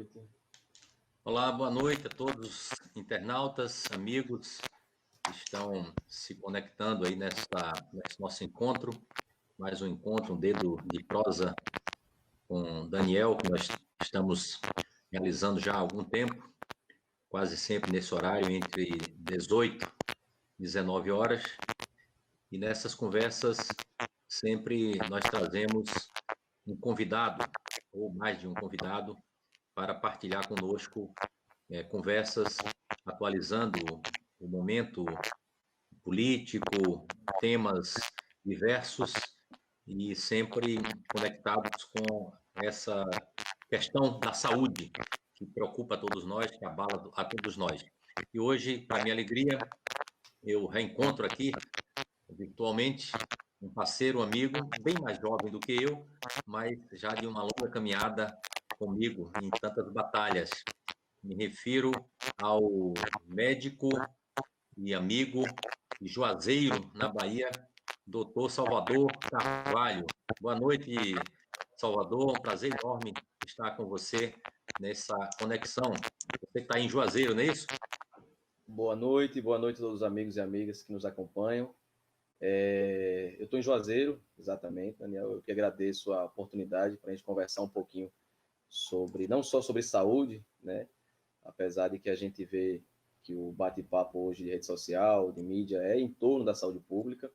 noite. Olá, boa noite a todos, internautas, amigos que estão se conectando aí nesse nosso encontro, mais um encontro, um dedo de prosa com Daniel, que nós estamos realizando já há algum tempo, quase sempre nesse horário, entre 18 e 19 horas, e nessas conversas sempre nós trazemos um convidado, ou mais de um convidado, para partilhar conosco conversas atualizando o momento político, temas diversos e sempre conectados com essa questão da saúde que preocupa a todos nós, que abala a todos nós. E hoje, para minha alegria, eu reencontro aqui virtualmente um parceiro, um amigo, bem mais jovem do que eu, mas já de uma longa caminhada comigo em tantas batalhas. Me refiro ao médico e amigo de Juazeiro, na Bahia, doutor Salvador Carvalho. Boa noite, Salvador. Um prazer enorme estar com você nessa conexão. Você que está em Juazeiro, não é isso? Boa noite a todos os amigos e amigas que nos acompanham. Eu estou em Juazeiro, exatamente, Daniel. Eu que agradeço a oportunidade para a gente conversar um pouquinho sobre, não só sobre saúde, né? Apesar de que a gente vê que o bate-papo hoje de rede social, de mídia, é em torno da saúde pública,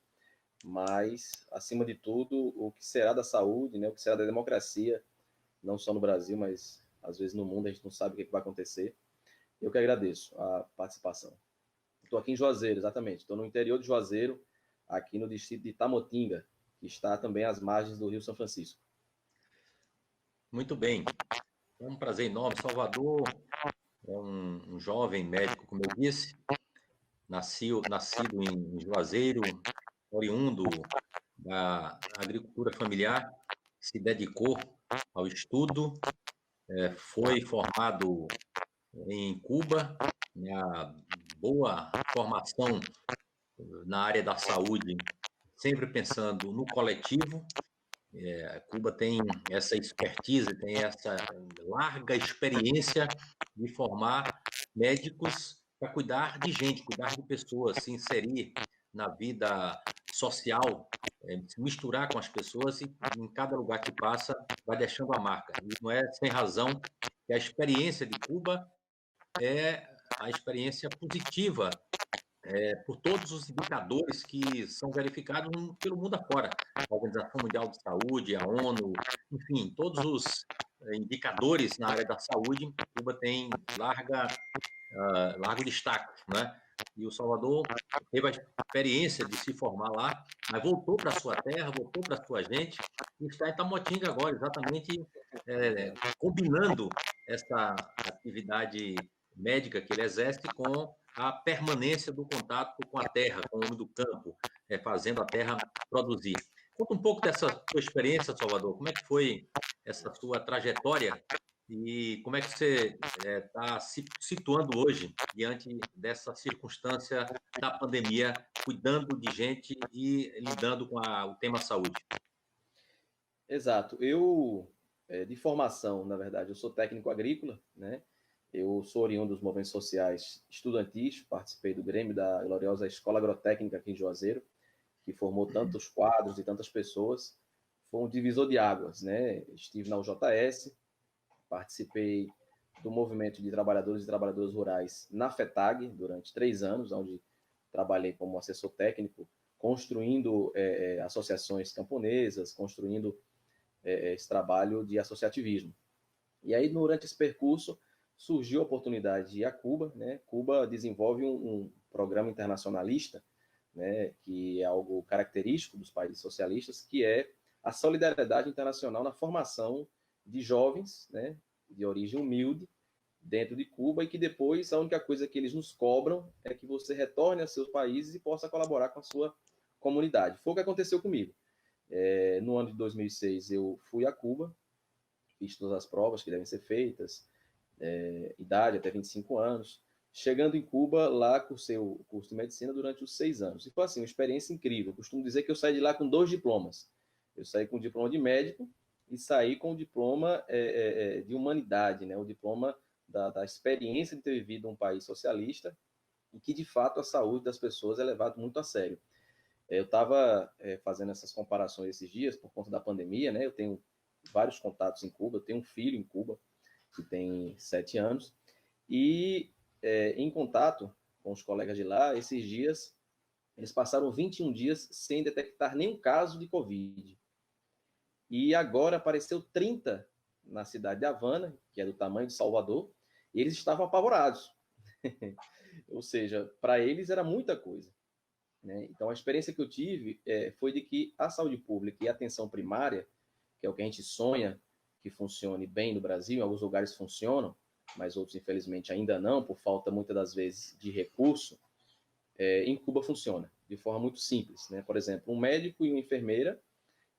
mas, acima de tudo, o que será da saúde, né? O que será da democracia, não só no Brasil, mas às vezes no mundo a gente não sabe o que vai acontecer. Eu que agradeço a participação. Estou aqui em Juazeiro, exatamente. Estou no interior de Juazeiro, aqui no distrito de Tamotinga, que está também às margens do Rio São Francisco. Muito bem. É um prazer enorme. Salvador é um jovem médico, como eu disse, nascido em Juazeiro, oriundo da agricultura familiar, se dedicou ao estudo, foi formado em Cuba, a boa formação na área da saúde, sempre pensando no coletivo. Cuba tem essa expertise, tem essa larga experiência de formar médicos para cuidar de gente, cuidar de pessoas, se inserir na vida social, se misturar com as pessoas e em cada lugar que passa vai deixando a marca. E não é sem razão que a experiência de Cuba é a experiência positiva por todos os indicadores que são verificados pelo mundo afora. A Organização Mundial de Saúde, a ONU, enfim, todos os indicadores na área da saúde, Cuba tem largo destaque, né? E o Salvador teve a experiência de se formar lá, mas voltou para a sua terra, voltou para a sua gente, e está em Tamotinga agora, exatamente combinando essa atividade médica que ele exerce com a permanência do contato com a terra, com o homem do campo, fazendo a terra produzir. Conta um pouco dessa sua experiência, Salvador. Como é que foi essa sua trajetória e como é que você está se situando hoje diante dessa circunstância da pandemia, cuidando de gente e lidando com o tema saúde? Exato. Eu, de formação, na verdade, eu sou técnico agrícola, né? Eu sou oriundo dos movimentos sociais estudantis, participei do Grêmio da gloriosa Escola Agrotécnica aqui em Juazeiro, que formou tantos quadros e tantas pessoas. Foi um divisor de águas, né? Estive na UJS, participei do movimento de trabalhadores e trabalhadoras rurais na FETAG durante 3 anos, onde trabalhei como assessor técnico, construindo associações camponesas, construindo esse trabalho de associativismo. E aí, durante esse percurso, surgiu a oportunidade de ir a Cuba, né? Cuba desenvolve um programa internacionalista, né, que é algo característico dos países socialistas, que é a solidariedade internacional na formação de jovens, né, de origem humilde, dentro de Cuba, e que depois a única coisa que eles nos cobram é que você retorne aos seus países e possa colaborar com a sua comunidade. Foi o que aconteceu comigo. No ano de 2006, eu fui a Cuba, fiz todas as provas que devem ser feitas, idade até 25 anos. Chegando em Cuba, lá cursei o curso de medicina durante os 6 anos. E foi assim, uma experiência incrível. Eu costumo dizer que eu saí de lá com 2 diplomas. Eu saí com o diploma de médico e sair com o diploma de humanidade, né? O diploma da experiência de ter vivido um país socialista e que, de fato, a saúde das pessoas é levada muito a sério. Eu estava fazendo essas comparações esses dias por conta da pandemia, né? Eu tenho vários contatos em Cuba, eu tenho um filho em Cuba que tem 7 anos e em contato com os colegas de lá, esses dias, eles passaram 21 dias sem detectar nenhum caso de Covid. E agora apareceu 30 na cidade de Havana, que é do tamanho de Salvador, e eles estavam apavorados. Ou seja, para eles era muita coisa. Né? Então, a experiência que eu tive foi de que a saúde pública e a atenção primária, que é o que a gente sonha que funcione bem no Brasil, em alguns lugares funcionam, mas outros, infelizmente, ainda não, por falta, muitas das vezes, de recurso, em Cuba funciona de forma muito simples. Né? Por exemplo, um médico e uma enfermeira,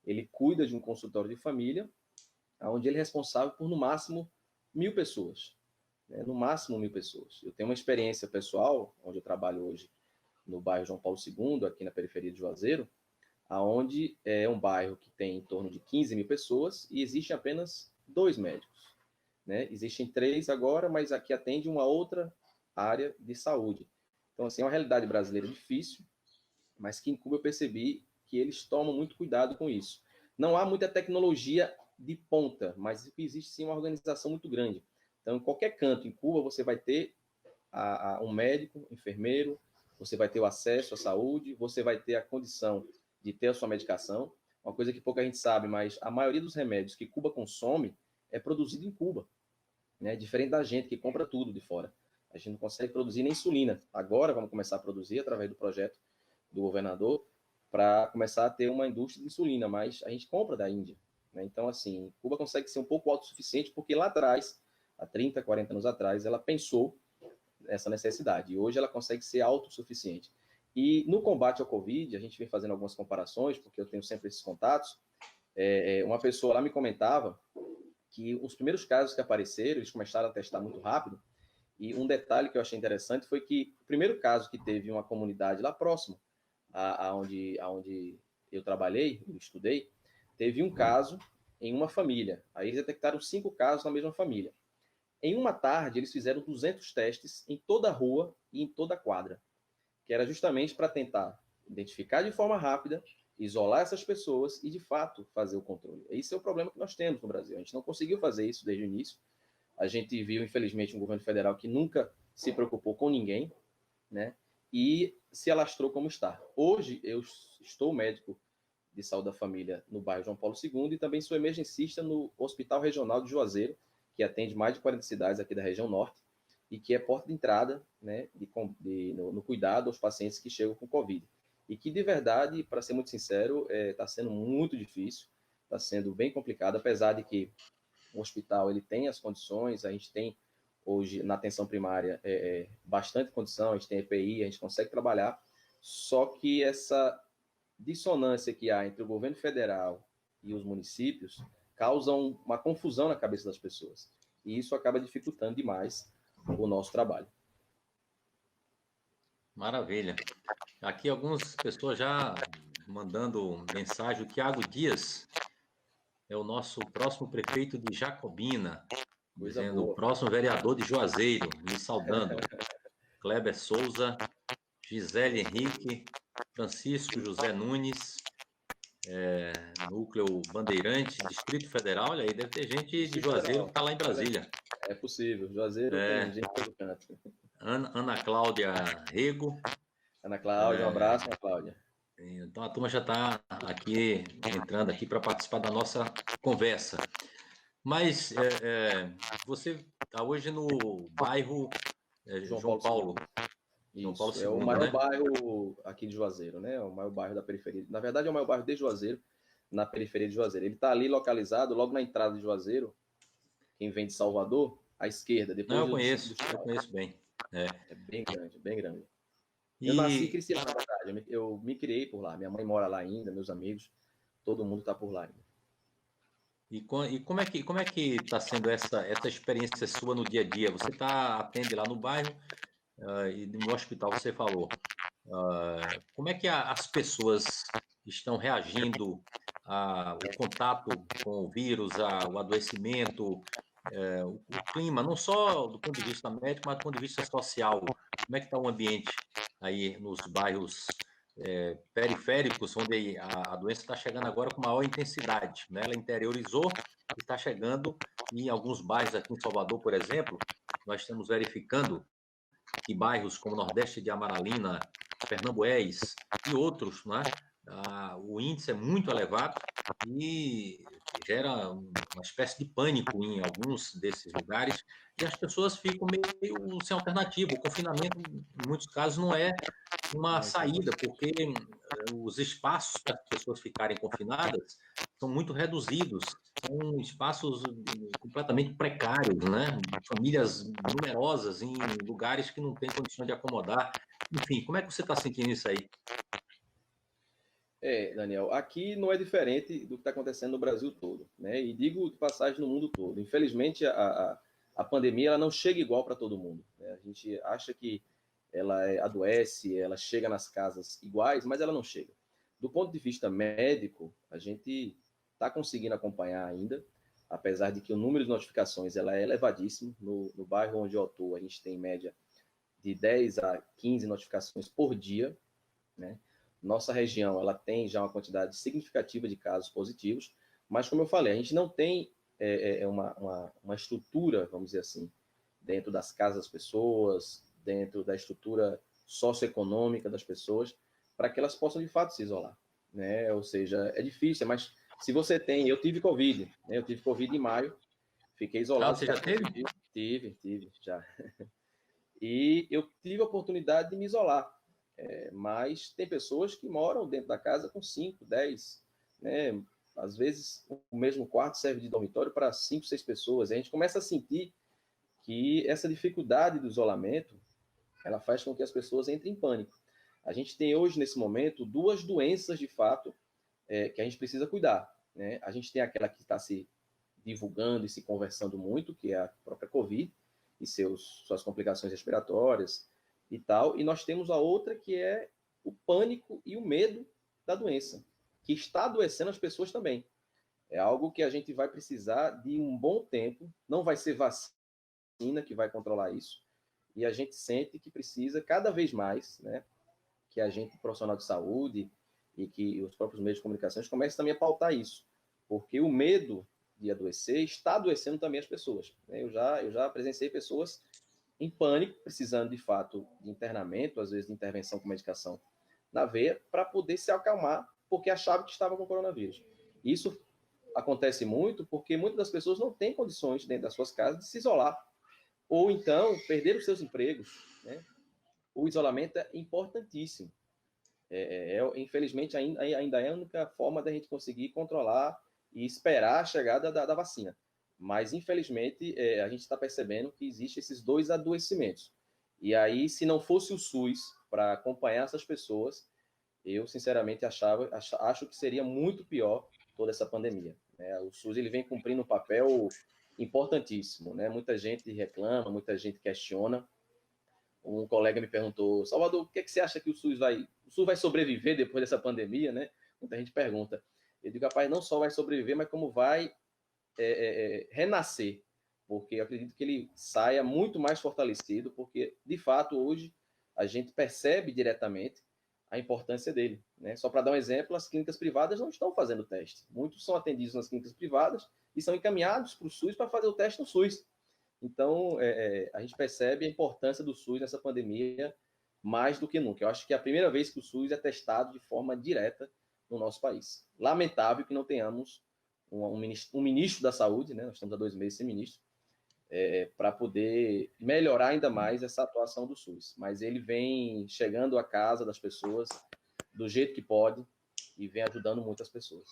ele cuida de um consultório de família, onde ele é responsável por, no máximo, 1.000 pessoas. Né? No máximo, 1.000 pessoas. Eu tenho uma experiência pessoal, onde eu trabalho hoje no bairro João Paulo II, aqui na periferia de Juazeiro, onde é um bairro que tem em torno de 15 mil pessoas e existem apenas 2 médicos. Né? Existem 3 agora, mas aqui atende uma outra área de saúde. Então, assim, é uma realidade brasileira difícil, mas que em Cuba eu percebi que eles tomam muito cuidado com isso. Não há muita tecnologia de ponta, mas existe sim uma organização muito grande. Então, em qualquer canto em Cuba, você vai ter um médico, enfermeiro, você vai ter o acesso à saúde, você vai ter a condição de ter a sua medicação. Uma coisa que pouca gente sabe, mas a maioria dos remédios que Cuba consome é produzido em Cuba, né? Diferente da gente que compra tudo de fora. A gente não consegue produzir nem insulina. Agora vamos começar a produzir através do projeto do governador para começar a ter uma indústria de insulina, mas a gente compra da Índia. Né? Então, assim, Cuba consegue ser um pouco autossuficiente porque lá atrás, há 30, 40 anos atrás, ela pensou essa necessidade. E hoje ela consegue ser autossuficiente. E no combate ao Covid, a gente vem fazendo algumas comparações, porque eu tenho sempre esses contatos. Uma pessoa lá me comentava que os primeiros casos que apareceram, eles começaram a testar muito rápido. E um detalhe que eu achei interessante foi que o primeiro caso que teve uma comunidade lá próximo, aonde eu trabalhei, eu estudei, teve um caso em uma família. Aí eles detectaram 5 casos na mesma família. Em uma tarde, eles fizeram 200 testes em toda a rua e em toda a quadra, que era justamente para tentar identificar de forma rápida, isolar essas pessoas e, de fato, fazer o controle. Esse é o problema que nós temos no Brasil. A gente não conseguiu fazer isso desde o início. A gente viu, infelizmente, um governo federal que nunca se preocupou com ninguém, né? E se alastrou como está. Hoje, eu estou médico de saúde da família no bairro João Paulo II e também sou emergencista no Hospital Regional de Juazeiro, que atende mais de 40 cidades aqui da região norte e que é porta de entrada, né, no cuidado aos pacientes que chegam com Covid. E que, de verdade, para ser muito sincero, está sendo muito difícil, está sendo bem complicado, apesar de que o hospital ele tem as condições, a gente tem hoje na atenção primária bastante condição, a gente tem EPI, a gente consegue trabalhar, só que essa dissonância que há entre o governo federal e os municípios causam uma confusão na cabeça das pessoas. E isso acaba dificultando demais o nosso trabalho. Maravilha. Aqui algumas pessoas já mandando mensagem. O Tiago Dias é o nosso próximo prefeito de Jacobina, Coisa dizendo boa. o próximo vereador de Juazeiro, me saudando. Kleber Souza, Gisele Henrique, Francisco José Nunes, Núcleo Bandeirante, Distrito Federal. Olha aí, deve ter gente de Juazeiro que está lá em Brasília. É possível. Juazeiro tem gente todo canto. Ana Cláudia Rego. Ana Cláudia, um abraço, Ana Cláudia. Então a turma já está aqui entrando aqui para participar da nossa conversa. Mas você está hoje no bairro João Paulo. João Paulo II, é o maior bairro aqui de Juazeiro, né? É o maior bairro da periferia. Na verdade, é o maior bairro de Juazeiro, na periferia de Juazeiro. Ele está ali localizado, logo na entrada de Juazeiro. Quem vem de Salvador, à esquerda. Depois eu conheço bem. É bem grande, bem grande. Eu nasci e cresci lá, na verdade. Eu me criei por lá. Minha mãe mora lá ainda, meus amigos, todo mundo está por lá ainda. E como é que está sendo essa experiência sua no dia a dia? Você atende lá no bairro e no hospital você falou. Como é que as pessoas estão reagindo o contato com o vírus, o adoecimento, o clima, não só do ponto de vista médico, mas do ponto de vista social. Como é que está o ambiente aí nos bairros periféricos, onde a doença está chegando agora com maior intensidade, né? Ela interiorizou e está chegando em alguns bairros aqui em Salvador, por exemplo. Nós estamos verificando que bairros como Nordeste de Amaralina, Pernambués e outros, né? O índice é muito elevado e gera uma espécie de pânico em alguns desses lugares e as pessoas ficam meio sem alternativa. O confinamento, em muitos casos, não é uma saída, porque os espaços para as pessoas ficarem confinadas são muito reduzidos, são espaços completamente precários, né? Famílias numerosas em lugares que não têm condição de acomodar. Enfim, como é que você está sentindo isso aí? Daniel, aqui não é diferente do que está acontecendo no Brasil todo, né? E digo de passagem no mundo todo. Infelizmente, a pandemia ela não chega igual para todo mundo, né? A gente acha que ela adoece, ela chega nas casas iguais, mas ela não chega. Do ponto de vista médico, a gente está conseguindo acompanhar ainda, apesar de que o número de notificações ela é elevadíssimo. No bairro onde eu atuo, a gente tem em média de 10 a 15 notificações por dia, né? Nossa região ela tem já uma quantidade significativa de casos positivos, mas como eu falei, a gente não tem uma estrutura, vamos dizer assim, dentro das casas das pessoas, dentro da estrutura socioeconômica das pessoas, para que elas possam de fato se isolar, né? Ou seja, é difícil, mas se você tem, eu tive Covid, né? Eu tive Covid em maio, fiquei isolado. Você já teve? Tive, já. E eu tive a oportunidade de me isolar. Mas tem pessoas que moram dentro da casa com 5, 10, né? Às vezes o mesmo quarto serve de dormitório para 5, 6 pessoas. E a gente começa a sentir que essa dificuldade do isolamento, ela faz com que as pessoas entrem em pânico. A gente tem hoje, nesse momento, duas doenças, de fato, que a gente precisa cuidar, né? A gente tem aquela que está se divulgando e se conversando muito, que é a própria Covid, e suas complicações respiratórias e tal. E nós temos a outra que é o pânico e o medo da doença, que está adoecendo as pessoas também. É algo que a gente vai precisar de um bom tempo, não vai ser vacina que vai controlar isso, e a gente sente que precisa cada vez mais, né, que a gente, profissional de saúde, e que os próprios meios de comunicação comecem também a pautar isso, porque o medo de adoecer está adoecendo também as pessoas. Eu já presenciei pessoas em pânico, precisando de fato de internamento, às vezes de intervenção com medicação na veia, para poder se acalmar, porque achava que estava com coronavírus. Isso acontece muito porque muitas das pessoas não têm condições dentro das suas casas de se isolar, ou então perder os seus empregos, né? O isolamento é importantíssimo. Infelizmente, ainda é a única forma da gente conseguir controlar e esperar a chegada da vacina. Mas, infelizmente, a gente está percebendo que existem esses dois adoecimentos. E aí, se não fosse o SUS para acompanhar essas pessoas, eu, sinceramente, acho que seria muito pior toda essa pandemia, né? O SUS ele vem cumprindo um papel importantíssimo, né? Muita gente reclama, muita gente questiona. Um colega me perguntou: Salvador, o que é que você acha que o SUS vai sobreviver depois dessa pandemia, né? Muita gente pergunta. Eu digo: rapaz, não só vai sobreviver, mas como vai renascer, porque eu acredito que ele saia muito mais fortalecido, porque, de fato, hoje a gente percebe diretamente a importância dele, né? Só para dar um exemplo, as clínicas privadas não estão fazendo teste. Muitos são atendidos nas clínicas privadas e são encaminhados para o SUS para fazer o teste no SUS. Então, a gente percebe a importância do SUS nessa pandemia mais do que nunca. Eu acho que é a primeira vez que o SUS é testado de forma direta no nosso país. Lamentável que não tenhamos um ministro da saúde, né? Nós estamos há 2 meses sem ministro, para poder melhorar ainda mais essa atuação do SUS. Mas ele vem chegando à casa das pessoas do jeito que pode e vem ajudando muitas pessoas.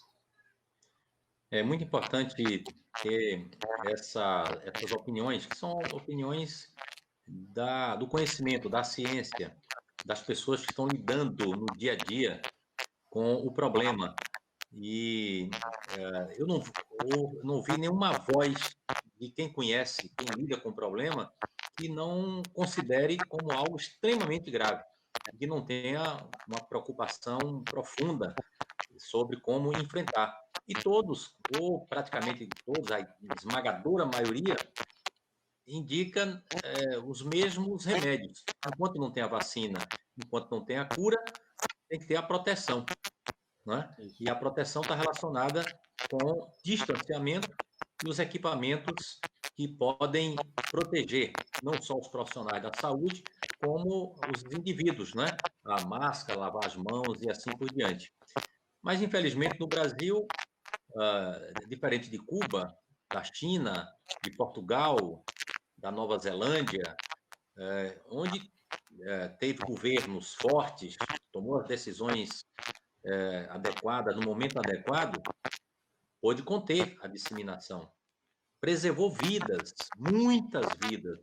É muito importante ter essas opiniões, que são opiniões do conhecimento, da ciência, das pessoas que estão lidando no dia a dia com o problema. E eu não ouvi nenhuma voz de quem conhece, quem lida com o problema, que não considere como algo extremamente grave. que não tenha uma preocupação profunda sobre como enfrentar. E todos, ou praticamente todos, a esmagadora maioria, indica os mesmos remédios. Enquanto não tem a vacina, enquanto não tem a cura, tem que ter a proteção. Não é? E a proteção está relacionada com distanciamento e os equipamentos que podem proteger não só os profissionais da saúde, como os indivíduos, né? A máscara, lavar as mãos e assim por diante. Mas, infelizmente, no Brasil, diferente de Cuba, da China, de Portugal, da Nova Zelândia, onde teve governos fortes, tomou as decisões adequadas no momento adequado, pôde conter a disseminação, preservou vidas, muitas vidas,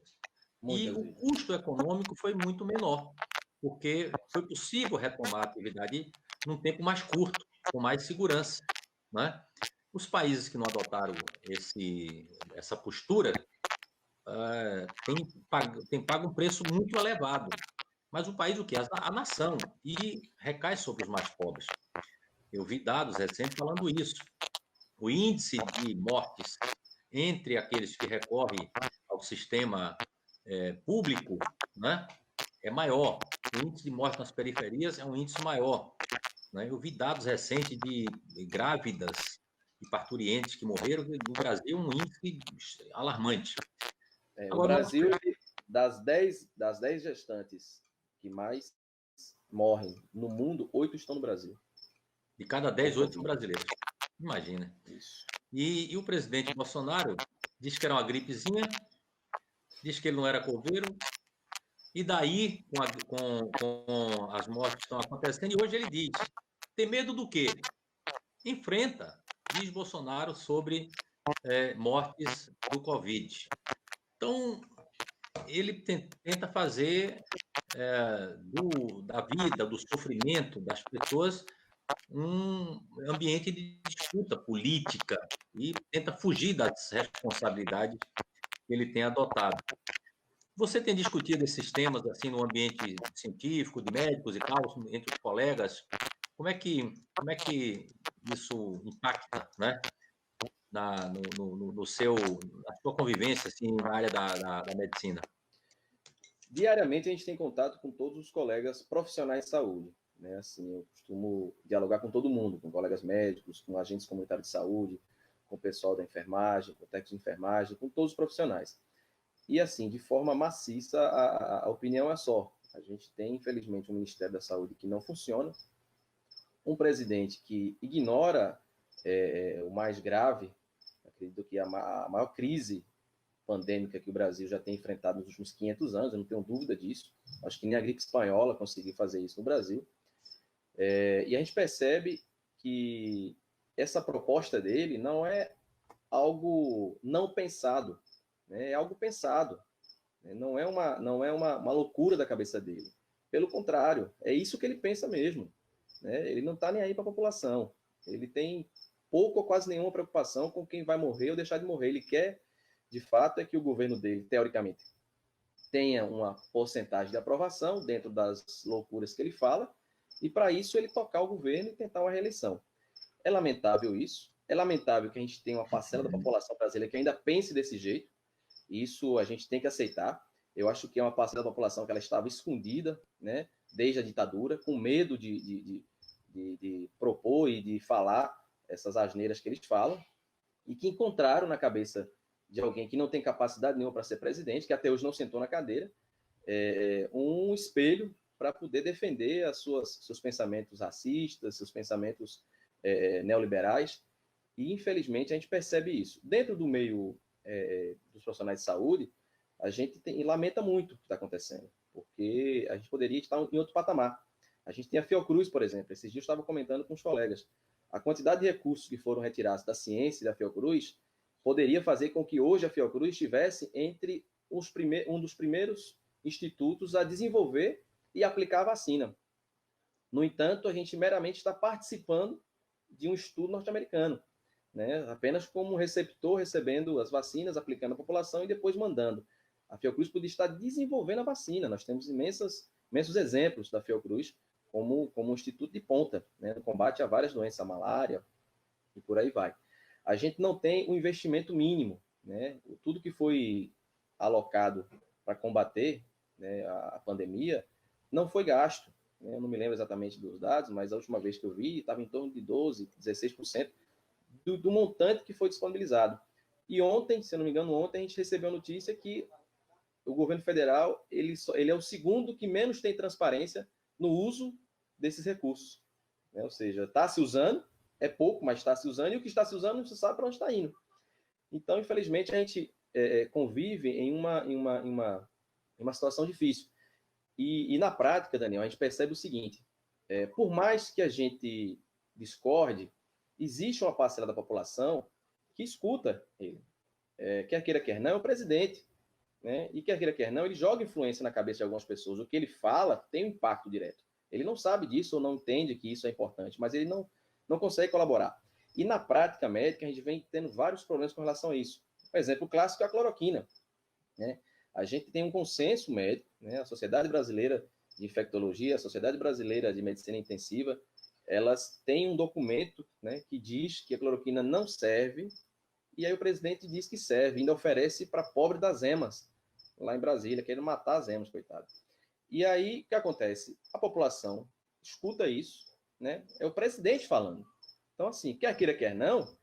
e Muitas o vezes. custo econômico foi muito menor, porque foi possível retomar a atividade num tempo mais curto, com mais segurança, né? Os países que não adotaram essa postura têm pago um preço muito elevado. Mas o país, o quê? A nação, e recai sobre os mais pobres. Eu vi dados recentes falando isso. O índice de mortes entre aqueles que recorrem ao sistema público, né, é maior. O índice de morte nas periferias é um índice maior. Né? Eu vi dados recentes de grávidas e parturientes que morreram no Brasil, um índice alarmante. O Agora, Brasil, das dez gestantes que mais morrem no mundo, 8 estão no Brasil. de cada 10, 8 são brasileiros. Imagina. Isso. E o presidente Bolsonaro disse que era uma gripezinha, disse que ele não era coveiro, e daí, com as mortes que estão acontecendo, e hoje ele diz: tem medo do quê? Enfrenta, diz Bolsonaro sobre mortes do Covid. Então, ele tenta fazer da vida, do sofrimento das pessoas, um ambiente de disputa política e tenta fugir das responsabilidades que ele tem adotado. Você tem discutido esses temas assim no ambiente científico, de médicos e tal, entre os colegas? Como é que isso impacta, né, no na sua convivência assim, na área da medicina? Diariamente a gente tem contato com todos os colegas profissionais de saúde, né? Assim, eu costumo dialogar com todo mundo, com colegas médicos, com agentes comunitários de saúde, com o pessoal da enfermagem, com técnicos de enfermagem, com todos os profissionais. E assim, de forma maciça, a opinião é só. A gente tem, infelizmente, um Ministério da Saúde que não funciona, um presidente que ignora o mais grave. Acredito que a maior crise pandêmica que o Brasil já tem enfrentado nos últimos 500 anos, eu não tenho dúvida disso. Acho que nem a gripe espanhola conseguiu fazer isso no Brasil. E a gente percebe que essa proposta dele não é algo não pensado, né? É algo pensado. Não é uma loucura da cabeça dele. Pelo contrário, é isso que ele pensa mesmo. Né? Ele não está nem aí para a população. Ele tem pouco ou quase nenhuma preocupação com quem vai morrer ou deixar de morrer. Ele quer, de fato, é que o governo dele, teoricamente, tenha uma porcentagem de aprovação dentro das loucuras que ele fala, e para isso ele tocar o governo e tentar uma reeleição. É lamentável isso. É lamentável que a gente tenha uma parcela da população brasileira que ainda pense desse jeito. Isso a gente tem que aceitar. Eu acho que é uma parcela da população que ela estava escondida, né, desde a ditadura, com medo de propor e de falar essas asneiras que eles falam, e que encontraram na cabeça de alguém que não tem capacidade nenhuma para ser presidente, que até hoje não sentou na cadeira, um espelho para poder defender seus pensamentos racistas, seus pensamentos neoliberais, e infelizmente a gente percebe isso. Dentro do meio dos profissionais de saúde, a gente lamenta muito o que está acontecendo, porque a gente poderia estar em outro patamar. A gente tem a Fiocruz, por exemplo. Esses dias eu estava comentando com os colegas. A quantidade de recursos que foram retirados da ciência e da Fiocruz poderia fazer com que hoje a Fiocruz estivesse entre um dos primeiros institutos a desenvolver e aplicar a vacina. No entanto, a gente meramente está participando de um estudo norte-americano, né? Apenas como receptor, recebendo as vacinas, aplicando à população e depois mandando. A Fiocruz podia estar desenvolvendo a vacina. Nós temos imensas imensos exemplos da Fiocruz como um instituto de ponta, né, no combate a várias doenças, a malária e por aí vai. A gente não tem um investimento mínimo, né? Tudo que foi alocado para combater, né, a pandemia não foi gasto. Né? Eu não me lembro exatamente dos dados, mas a última vez que eu vi estava em torno de 12%, 16% do montante que foi disponibilizado. E ontem, se eu não me engano, ontem a gente recebeu a notícia que o governo federal ele é o segundo que menos tem transparência no uso desses recursos. Né? Ou seja, está se usando, é pouco, mas está se usando, e o que está se usando não se sabe para onde está indo. Então, infelizmente, a gente convive em uma situação difícil. E na prática, Daniel, a gente percebe o seguinte, por mais que a gente discorde, existe uma parcela da população que escuta ele. Quer queira, quer não, é o presidente. Né? E quer queira, quer não, ele joga influência na cabeça de algumas pessoas. O que ele fala tem um impacto direto. Ele não sabe disso ou não entende que isso é importante, mas ele não consegue colaborar. E na prática médica, a gente vem tendo vários problemas com relação a isso. Por exemplo, o clássico é a cloroquina. Né? A gente tem um consenso médico, né? A Sociedade Brasileira de Infectologia, a Sociedade Brasileira de Medicina Intensiva, elas têm um documento, né, que diz que a cloroquina não serve, e aí o presidente diz que serve, ainda oferece para pobre das emas, lá em Brasília, querendo matar as emas, coitado. E aí, o que acontece? A população escuta isso, né? É o presidente falando. Então, assim, quer queira, quer não,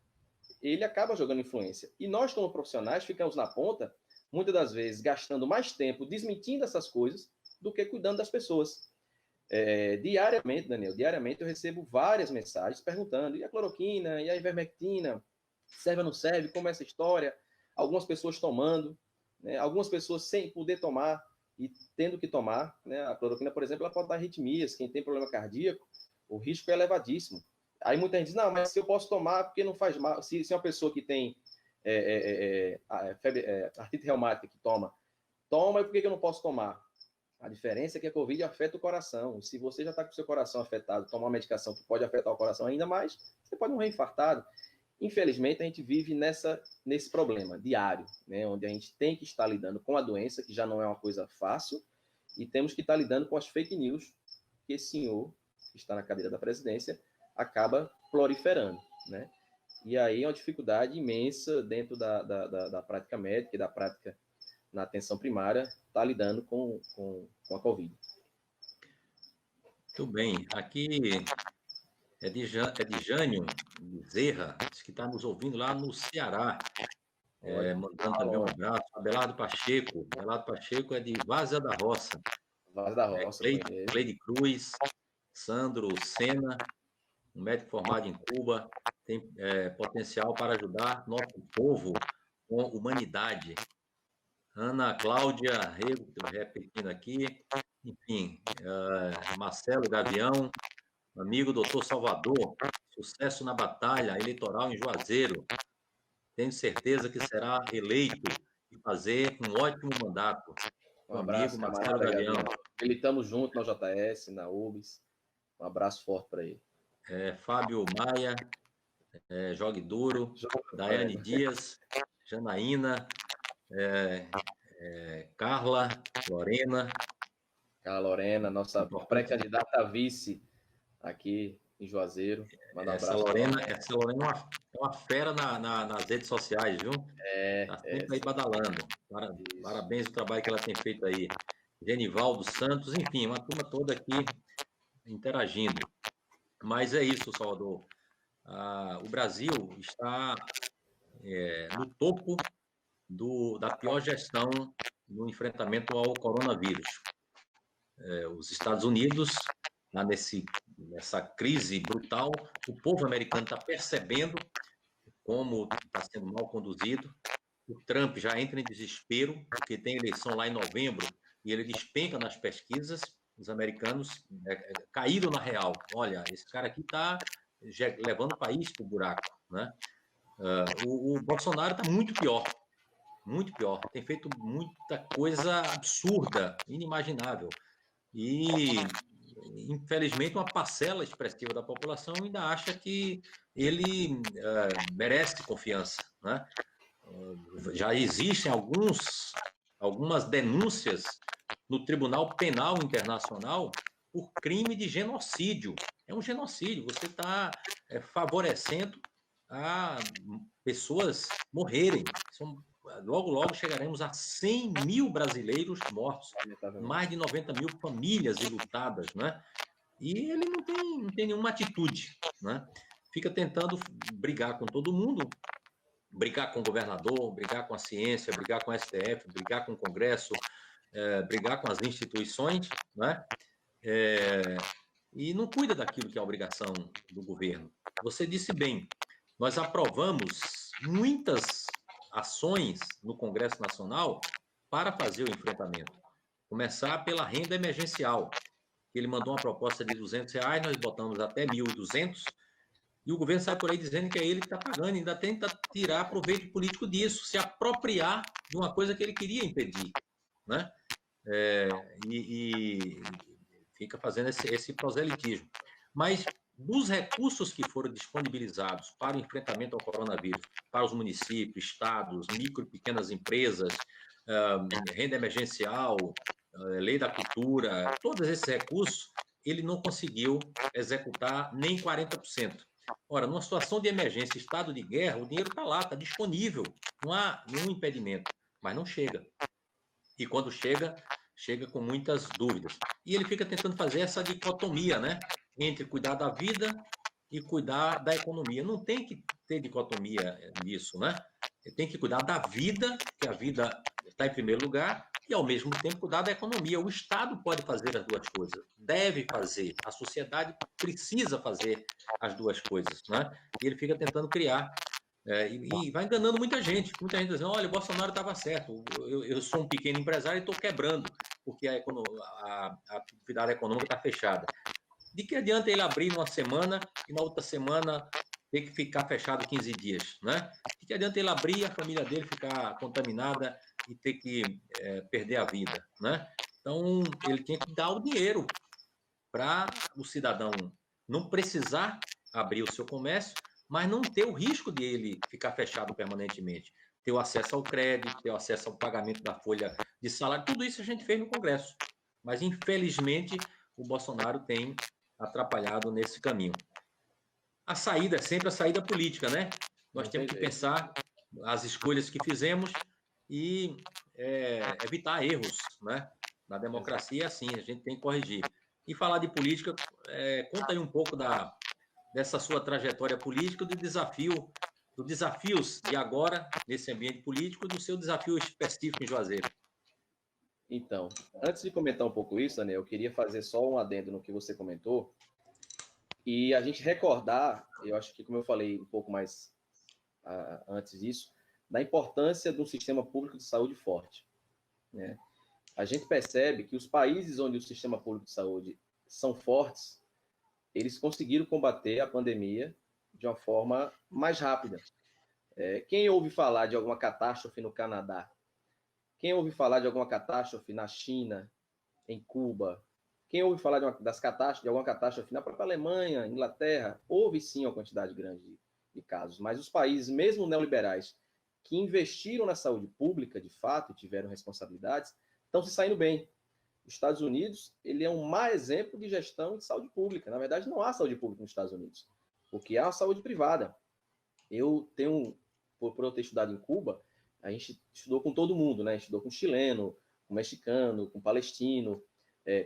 ele acaba jogando influência. E nós, como profissionais, ficamos na ponta, muitas das vezes, gastando mais tempo desmentindo essas coisas do que cuidando das pessoas. Diariamente, Daniel, diariamente eu recebo várias mensagens perguntando, e a cloroquina, e a ivermectina, serve ou não serve, como é essa história? Algumas pessoas tomando, né? Algumas pessoas sem poder tomar e tendo que tomar, né? A cloroquina, por exemplo, ela pode dar arritmias, quem tem problema cardíaco, o risco é elevadíssimo. Aí muita gente diz, não, mas se eu posso tomar, porque não faz mal. Se uma pessoa que tem artrite reumática que toma, e por que eu não posso tomar? A diferença é que a Covid afeta o coração. Se você já está com o seu coração afetado, tomar uma medicação que pode afetar o coração ainda mais, você pode morrer infartado. Infelizmente, a gente vive nesse problema diário, né, onde a gente tem que estar lidando com a doença, que já não é uma coisa fácil, e temos que estar lidando com as fake news que esse senhor, que está na cadeira da presidência, acaba proliferando. Né? E aí é uma dificuldade imensa dentro da prática médica e da prática na atenção primária, estar lidando com a Covid. Muito bem. Aqui é de Jânio Bezerra, que está nos ouvindo lá no Ceará. Mandando também um abraço. Abelardo Pacheco. Abelardo Pacheco é de Várzea da Roça. Várzea da Roça. Cleide Cruz, Sandro Sena, um médico formado em Cuba, tem potencial para ajudar nosso povo com humanidade. Ana Cláudia Rego, repetindo aqui, enfim, Marcelo Gavião, amigo doutor Salvador, sucesso na batalha eleitoral em Juazeiro. Tenho certeza que será eleito e fazer um ótimo mandato. Um abraço, amigo Marcelo Gavião. Militamos junto na JS, na UBS. Um abraço forte para ele. Fábio Maia, Jogue Duro, Daiane Dias, Janaína, Carla Lorena. Carla Lorena, nossa pré-candidata a vice aqui em Juazeiro. Manda um abraço. Essa Lorena é uma fera nas redes sociais, viu? Está sempre aí badalando. Parabéns pelo trabalho que ela tem feito aí. Genivaldo Santos, enfim, uma turma toda aqui interagindo. Mas é isso, Salvador. O Brasil está no topo da pior gestão no enfrentamento ao coronavírus. Os Estados Unidos, nessa crise brutal, o povo americano está percebendo como está sendo mal conduzido. O Trump já entra em desespero, porque tem eleição lá em novembro e ele despenca nas pesquisas. Os americanos caíram na real. Olha, esse cara aqui está levando o país para o buraco. Né? O Bolsonaro está muito pior. Muito pior. Tem feito muita coisa absurda, inimaginável. E, infelizmente, uma parcela expressiva da população ainda acha que ele merece confiança. Né? Já existem alguns algumas denúncias no Tribunal Penal Internacional por crime de genocídio. É um genocídio, você está favorecendo a pessoas morrerem. Logo, logo chegaremos a 100 mil brasileiros mortos, mais de 90 mil famílias enlutadas, né? E ele não tem nenhuma atitude, né? Fica tentando brigar com todo mundo, brigar com o governador, brigar com a ciência, brigar com o STF, brigar com o Congresso, brigar com as instituições, né? E não cuida daquilo que é a obrigação do governo. Você disse bem, nós aprovamos muitas ações no Congresso Nacional para fazer o enfrentamento. Começar pela renda emergencial. Ele mandou uma proposta de R$200, nós botamos até 1.200, e o governo sai por aí dizendo que é ele que está pagando, ainda tenta tirar proveito político disso, se apropriar de uma coisa que ele queria impedir, né? E fica fazendo esse proselitismo. Mas dos recursos que foram disponibilizados para o enfrentamento ao coronavírus, para os municípios, estados, micro e pequenas empresas, renda emergencial, lei da cultura, todos esses recursos, ele não conseguiu executar nem 40%. Ora, numa situação de emergência, estado de guerra, o dinheiro está lá, está disponível, não há nenhum impedimento, mas não chega. E quando chega, chega com muitas dúvidas. E ele fica tentando fazer essa dicotomia, né? Entre cuidar da vida e cuidar da economia. Não tem que ter dicotomia nisso, né? Ele tem que cuidar da vida, que a vida está em primeiro lugar, e ao mesmo tempo cuidar da economia. O Estado pode fazer as duas coisas, deve fazer, a sociedade precisa fazer as duas coisas, né? E ele fica tentando criar e vai enganando muita gente dizendo, olha, o Bolsonaro estava certo, eu sou um pequeno empresário e estou quebrando, porque a atividade econômica está fechada. De que adianta ele abrir numa semana e na outra semana ter que ficar fechado 15 dias, né? De que adianta ele abrir e a família dele ficar contaminada e ter que perder a vida, né? Então, ele tinha que dar o dinheiro para o cidadão não precisar abrir o seu comércio, mas não ter o risco de ele ficar fechado permanentemente. Ter o acesso ao crédito, ter o acesso ao pagamento da folha de salário, tudo isso a gente fez no Congresso. Mas, infelizmente, o Bolsonaro tem atrapalhado nesse caminho. A saída é sempre a saída política, né? Nós temos que pensar as escolhas que fizemos e evitar erros, né? Na democracia é assim, a gente tem que corrigir. E falar de política, conta aí um pouco dessa sua trajetória política, dos desafios de agora, nesse ambiente político, e do seu desafio específico em Juazeiro. Então, antes de comentar um pouco isso, Daniel, eu queria fazer só um adendo no que você comentou, e a gente recordar, eu acho que, como eu falei um pouco mais antes disso, da importância de um sistema público de saúde forte, né? A gente percebe que os países onde o sistema público de saúde são fortes, eles conseguiram combater a pandemia de uma forma mais rápida. Quem ouve falar de alguma catástrofe no Canadá? Quem ouve falar de alguma catástrofe na China, em Cuba? Quem ouve falar de alguma catástrofe na própria Alemanha, Inglaterra? Houve sim uma quantidade grande de casos, mas os países, mesmo neoliberais, que investiram na saúde pública, de fato, e tiveram responsabilidades, estão se saindo bem. Os Estados Unidos, ele é um mau exemplo de gestão de saúde pública. Na verdade, não há saúde pública nos Estados Unidos, porque há uma saúde privada. Eu tenho, por eu ter estudado em Cuba, a gente estudou com todo mundo, né? A gente estudou com chileno, com mexicano, com palestino,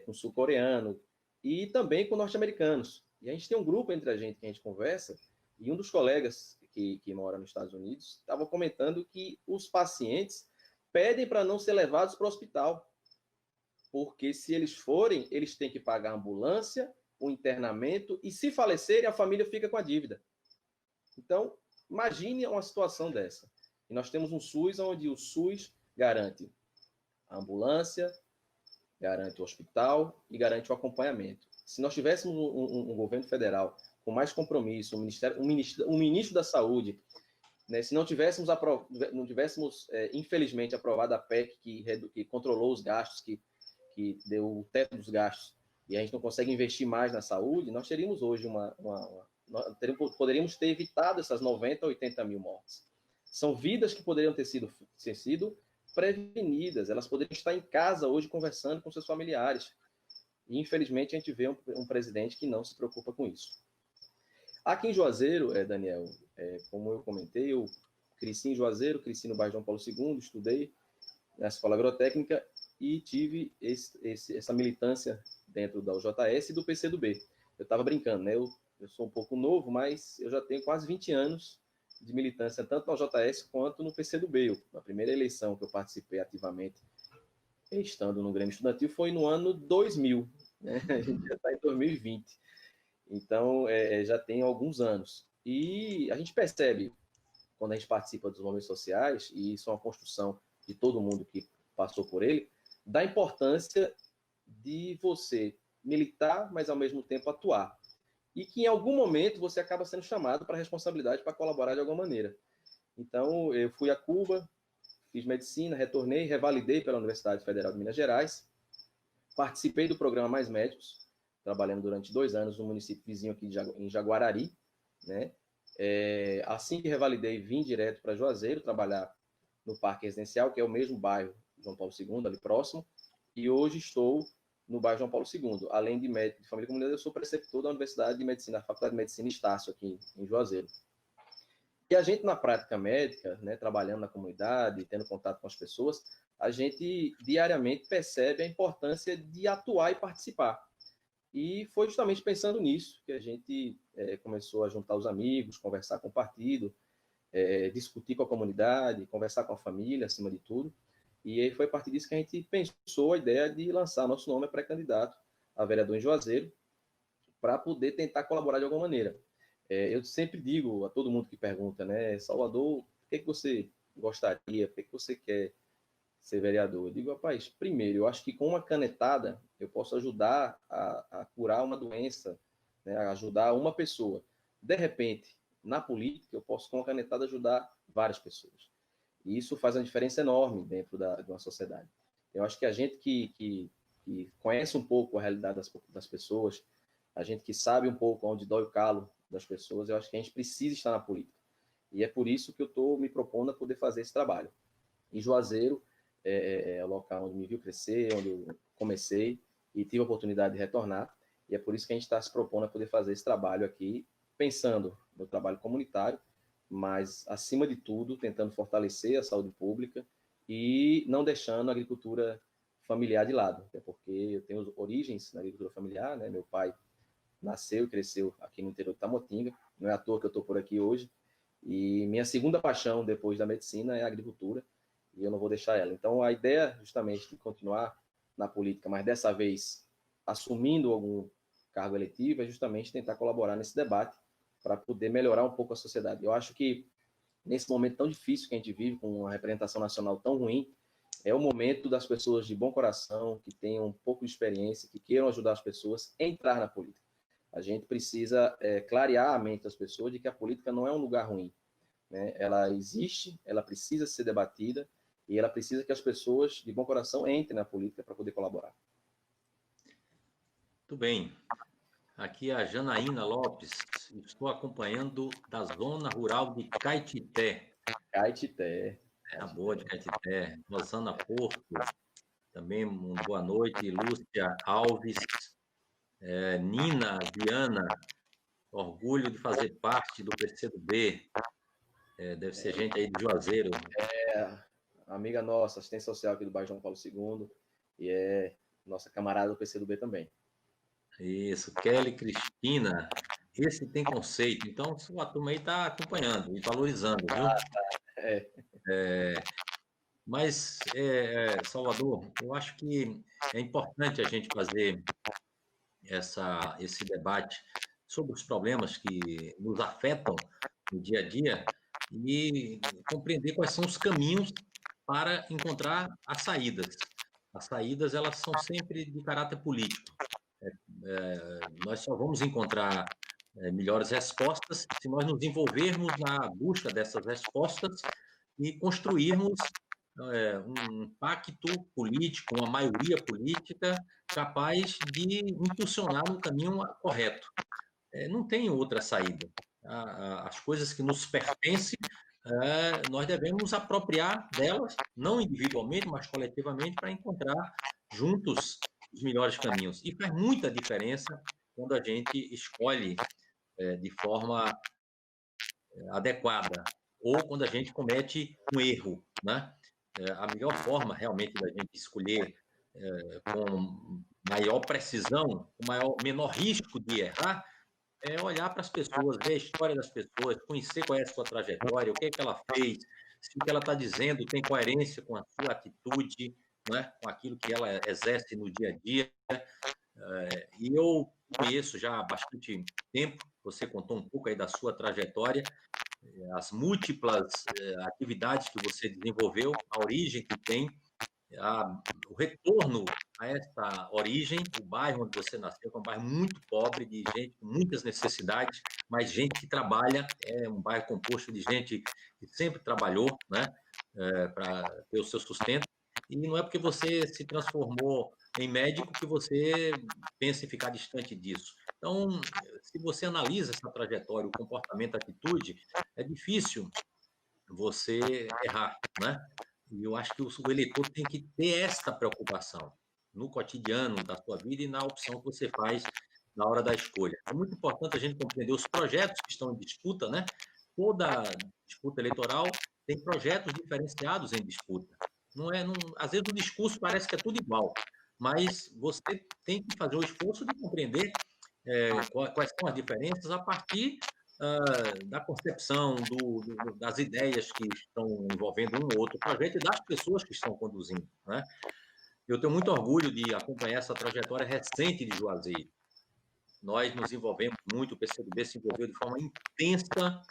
com sul-coreano e também com norte-americanos. E a gente tem um grupo entre a gente que a gente conversa, e um dos colegas que mora nos Estados Unidos estava comentando que os pacientes pedem para não ser levados para o hospital, porque se eles forem, eles têm que pagar a ambulância, o internamento, e se falecerem, a família fica com a dívida. Então, imagine uma situação dessa. E nós temos um SUS onde o SUS garante a ambulância, garante o hospital e garante o acompanhamento. Se nós tivéssemos um governo federal com mais compromisso, um ministro da Saúde, né, se não tivéssemos, infelizmente, aprovado a PEC que controlou os gastos, que deu o teto dos gastos, e a gente não consegue investir mais na saúde, nós teríamos hoje poderíamos ter evitado essas 90, 80 mil mortes. São vidas que poderiam ter sido prevenidas, elas poderiam estar em casa hoje conversando com seus familiares. E, infelizmente, a gente vê um presidente que não se preocupa com isso. Aqui em Juazeiro, Daniel, como eu comentei, eu cresci em Juazeiro, cresci no bairro João Paulo II, estudei na Escola Agrotécnica e tive essa militância dentro da UJS e do PCdoB. Eu estava brincando, né? Eu sou um pouco novo, mas eu já tenho quase 20 anos de militância, tanto na UJS quanto no PCdoB. A primeira eleição que eu participei ativamente, estando no Grêmio Estudantil, foi no ano 2000, né? A gente já está em 2020. Então, já tem alguns anos. E a gente percebe, quando a gente participa dos movimentos sociais, e isso é uma construção de todo mundo que passou por ele, da importância de você militar, mas ao mesmo tempo atuar. E que em algum momento você acaba sendo chamado para a responsabilidade, para colaborar de alguma maneira. Então, eu fui a Cuba, fiz medicina, retornei, revalidei pela Universidade Federal de Minas Gerais, participei do programa Mais Médicos, trabalhando durante 2 anos no município vizinho aqui em Jaguarari, né? Assim que revalidei, vim direto para Juazeiro, trabalhar no Parque Residencial, que é o mesmo bairro João Paulo II, ali próximo, e hoje estou no bairro João Paulo II. Além de médico de família e comunidade, eu sou preceptor da Universidade de Medicina, da Faculdade de Medicina Estácio, aqui em Juazeiro. E a gente, na prática médica, né, trabalhando na comunidade, tendo contato com as pessoas, a gente diariamente percebe a importância de atuar e participar. E foi justamente pensando nisso que a gente começou a juntar os amigos, conversar com o partido, discutir com a comunidade, conversar com a família, acima de tudo. E aí foi a partir disso que a gente pensou a ideia de lançar nosso nome a pré-candidato a vereador em Juazeiro, para poder tentar colaborar de alguma maneira. Eu sempre digo a todo mundo que pergunta, né, Salvador, por que você gostaria, por que você quer ser vereador? Eu digo, rapaz, primeiro, eu acho que com uma canetada eu posso ajudar a curar uma doença, né, a ajudar uma pessoa. De repente, na política, eu posso com uma canetada ajudar várias pessoas. E isso faz uma diferença enorme dentro de uma sociedade. Eu acho que a gente que conhece um pouco a realidade das pessoas, a gente que sabe um pouco onde dói o calo das pessoas, eu acho que a gente precisa estar na política. E é por isso que eu estou me propondo a poder fazer esse trabalho. E Juazeiro é o local onde me viu crescer, onde eu comecei e tive a oportunidade de retornar. E é por isso que a gente está se propondo a poder fazer esse trabalho aqui, pensando no trabalho comunitário, mas, acima de tudo, tentando fortalecer a saúde pública e não deixando a agricultura familiar de lado. Até porque eu tenho origens na agricultura familiar, né? Meu pai nasceu e cresceu aqui no interior de Tamotinga, não é à toa que eu estou por aqui hoje. E minha segunda paixão, depois da medicina, é a agricultura, e eu não vou deixar ela. Então, a ideia, justamente, de continuar na política, mas dessa vez assumindo algum cargo eletivo, é justamente tentar colaborar nesse debate para poder melhorar um pouco a sociedade. Eu acho que, nesse momento tão difícil que a gente vive, com uma representação nacional tão ruim, é o momento das pessoas de bom coração, que tenham um pouco de experiência, que queiram ajudar as pessoas a entrar na política. A gente precisa clarear a mente das pessoas de que a política não é um lugar ruim, né? Ela existe, ela precisa ser debatida e ela precisa que as pessoas de bom coração entrem na política para poder colaborar. Muito bem. Aqui é a Janaína Lopes. Estou acompanhando da zona rural de Caetité. Caetité. A boa de Caetité. Rosana Porto, também boa noite. Lúcia Alves. Nina Viana, orgulho de fazer parte do PCdoB. Deve ser gente aí de Juazeiro. Amiga nossa, assistente social aqui do bairro João Paulo II, e é nossa camarada do PCdoB também. Isso, Kelly Cristina. Esse tem conceito. Então, a turma aí está acompanhando e valorizando, viu? Mas, Salvador, eu acho que é importante a gente fazer esse debate sobre os problemas que nos afetam no dia a dia e compreender quais são os caminhos para encontrar as saídas. As saídas, elas são sempre de caráter político. Nós só vamos encontrar melhores respostas se nós nos envolvermos na busca dessas respostas e construirmos um pacto político, uma maioria política capaz de impulsionar no caminho correto. Não tem outra saída. As coisas que nos pertencem, nós devemos nos apropriar delas, não individualmente, mas coletivamente, para encontrar juntos os melhores caminhos. E faz muita diferença quando a gente escolhe de forma adequada, ou quando a gente comete um erro, né? A melhor forma realmente da gente escolher com maior precisão, com menor risco de errar, é olhar para as pessoas, ver a história das pessoas, conhecer qual é a sua trajetória, o que é que ela fez, se o que ela está dizendo tem coerência com a sua atitude, né? Com aquilo que ela exerce no dia a dia. E eu conheço já há bastante tempo, você contou um pouco aí da sua trajetória, as múltiplas atividades que você desenvolveu, a origem que tem, o retorno a essa origem, o bairro onde você nasceu, é um bairro muito pobre, de gente com muitas necessidades, mas gente que trabalha, é um bairro composto de gente que sempre trabalhou, né, para ter o seu sustento, e não é porque você se transformou em médico que você pensa em ficar distante disso. Então, se você analisa essa trajetória, o comportamento, a atitude, é difícil você errar, né? E eu acho que o eleitor tem que ter esta preocupação no cotidiano da sua vida e na opção que você faz na hora da escolha. É muito importante a gente compreender os projetos que estão em disputa, né? Toda disputa eleitoral tem projetos diferenciados em disputa. Às vezes o discurso parece que é tudo igual, mas você tem que fazer o esforço de compreender quais são as diferenças a partir da concepção, das ideias que estão envolvendo um ou outro projeto e das pessoas que estão conduzindo, né? Eu tenho muito orgulho de acompanhar essa trajetória recente de Juazeiro. Nós nos envolvemos muito, o PCdoB se envolveu de forma intensa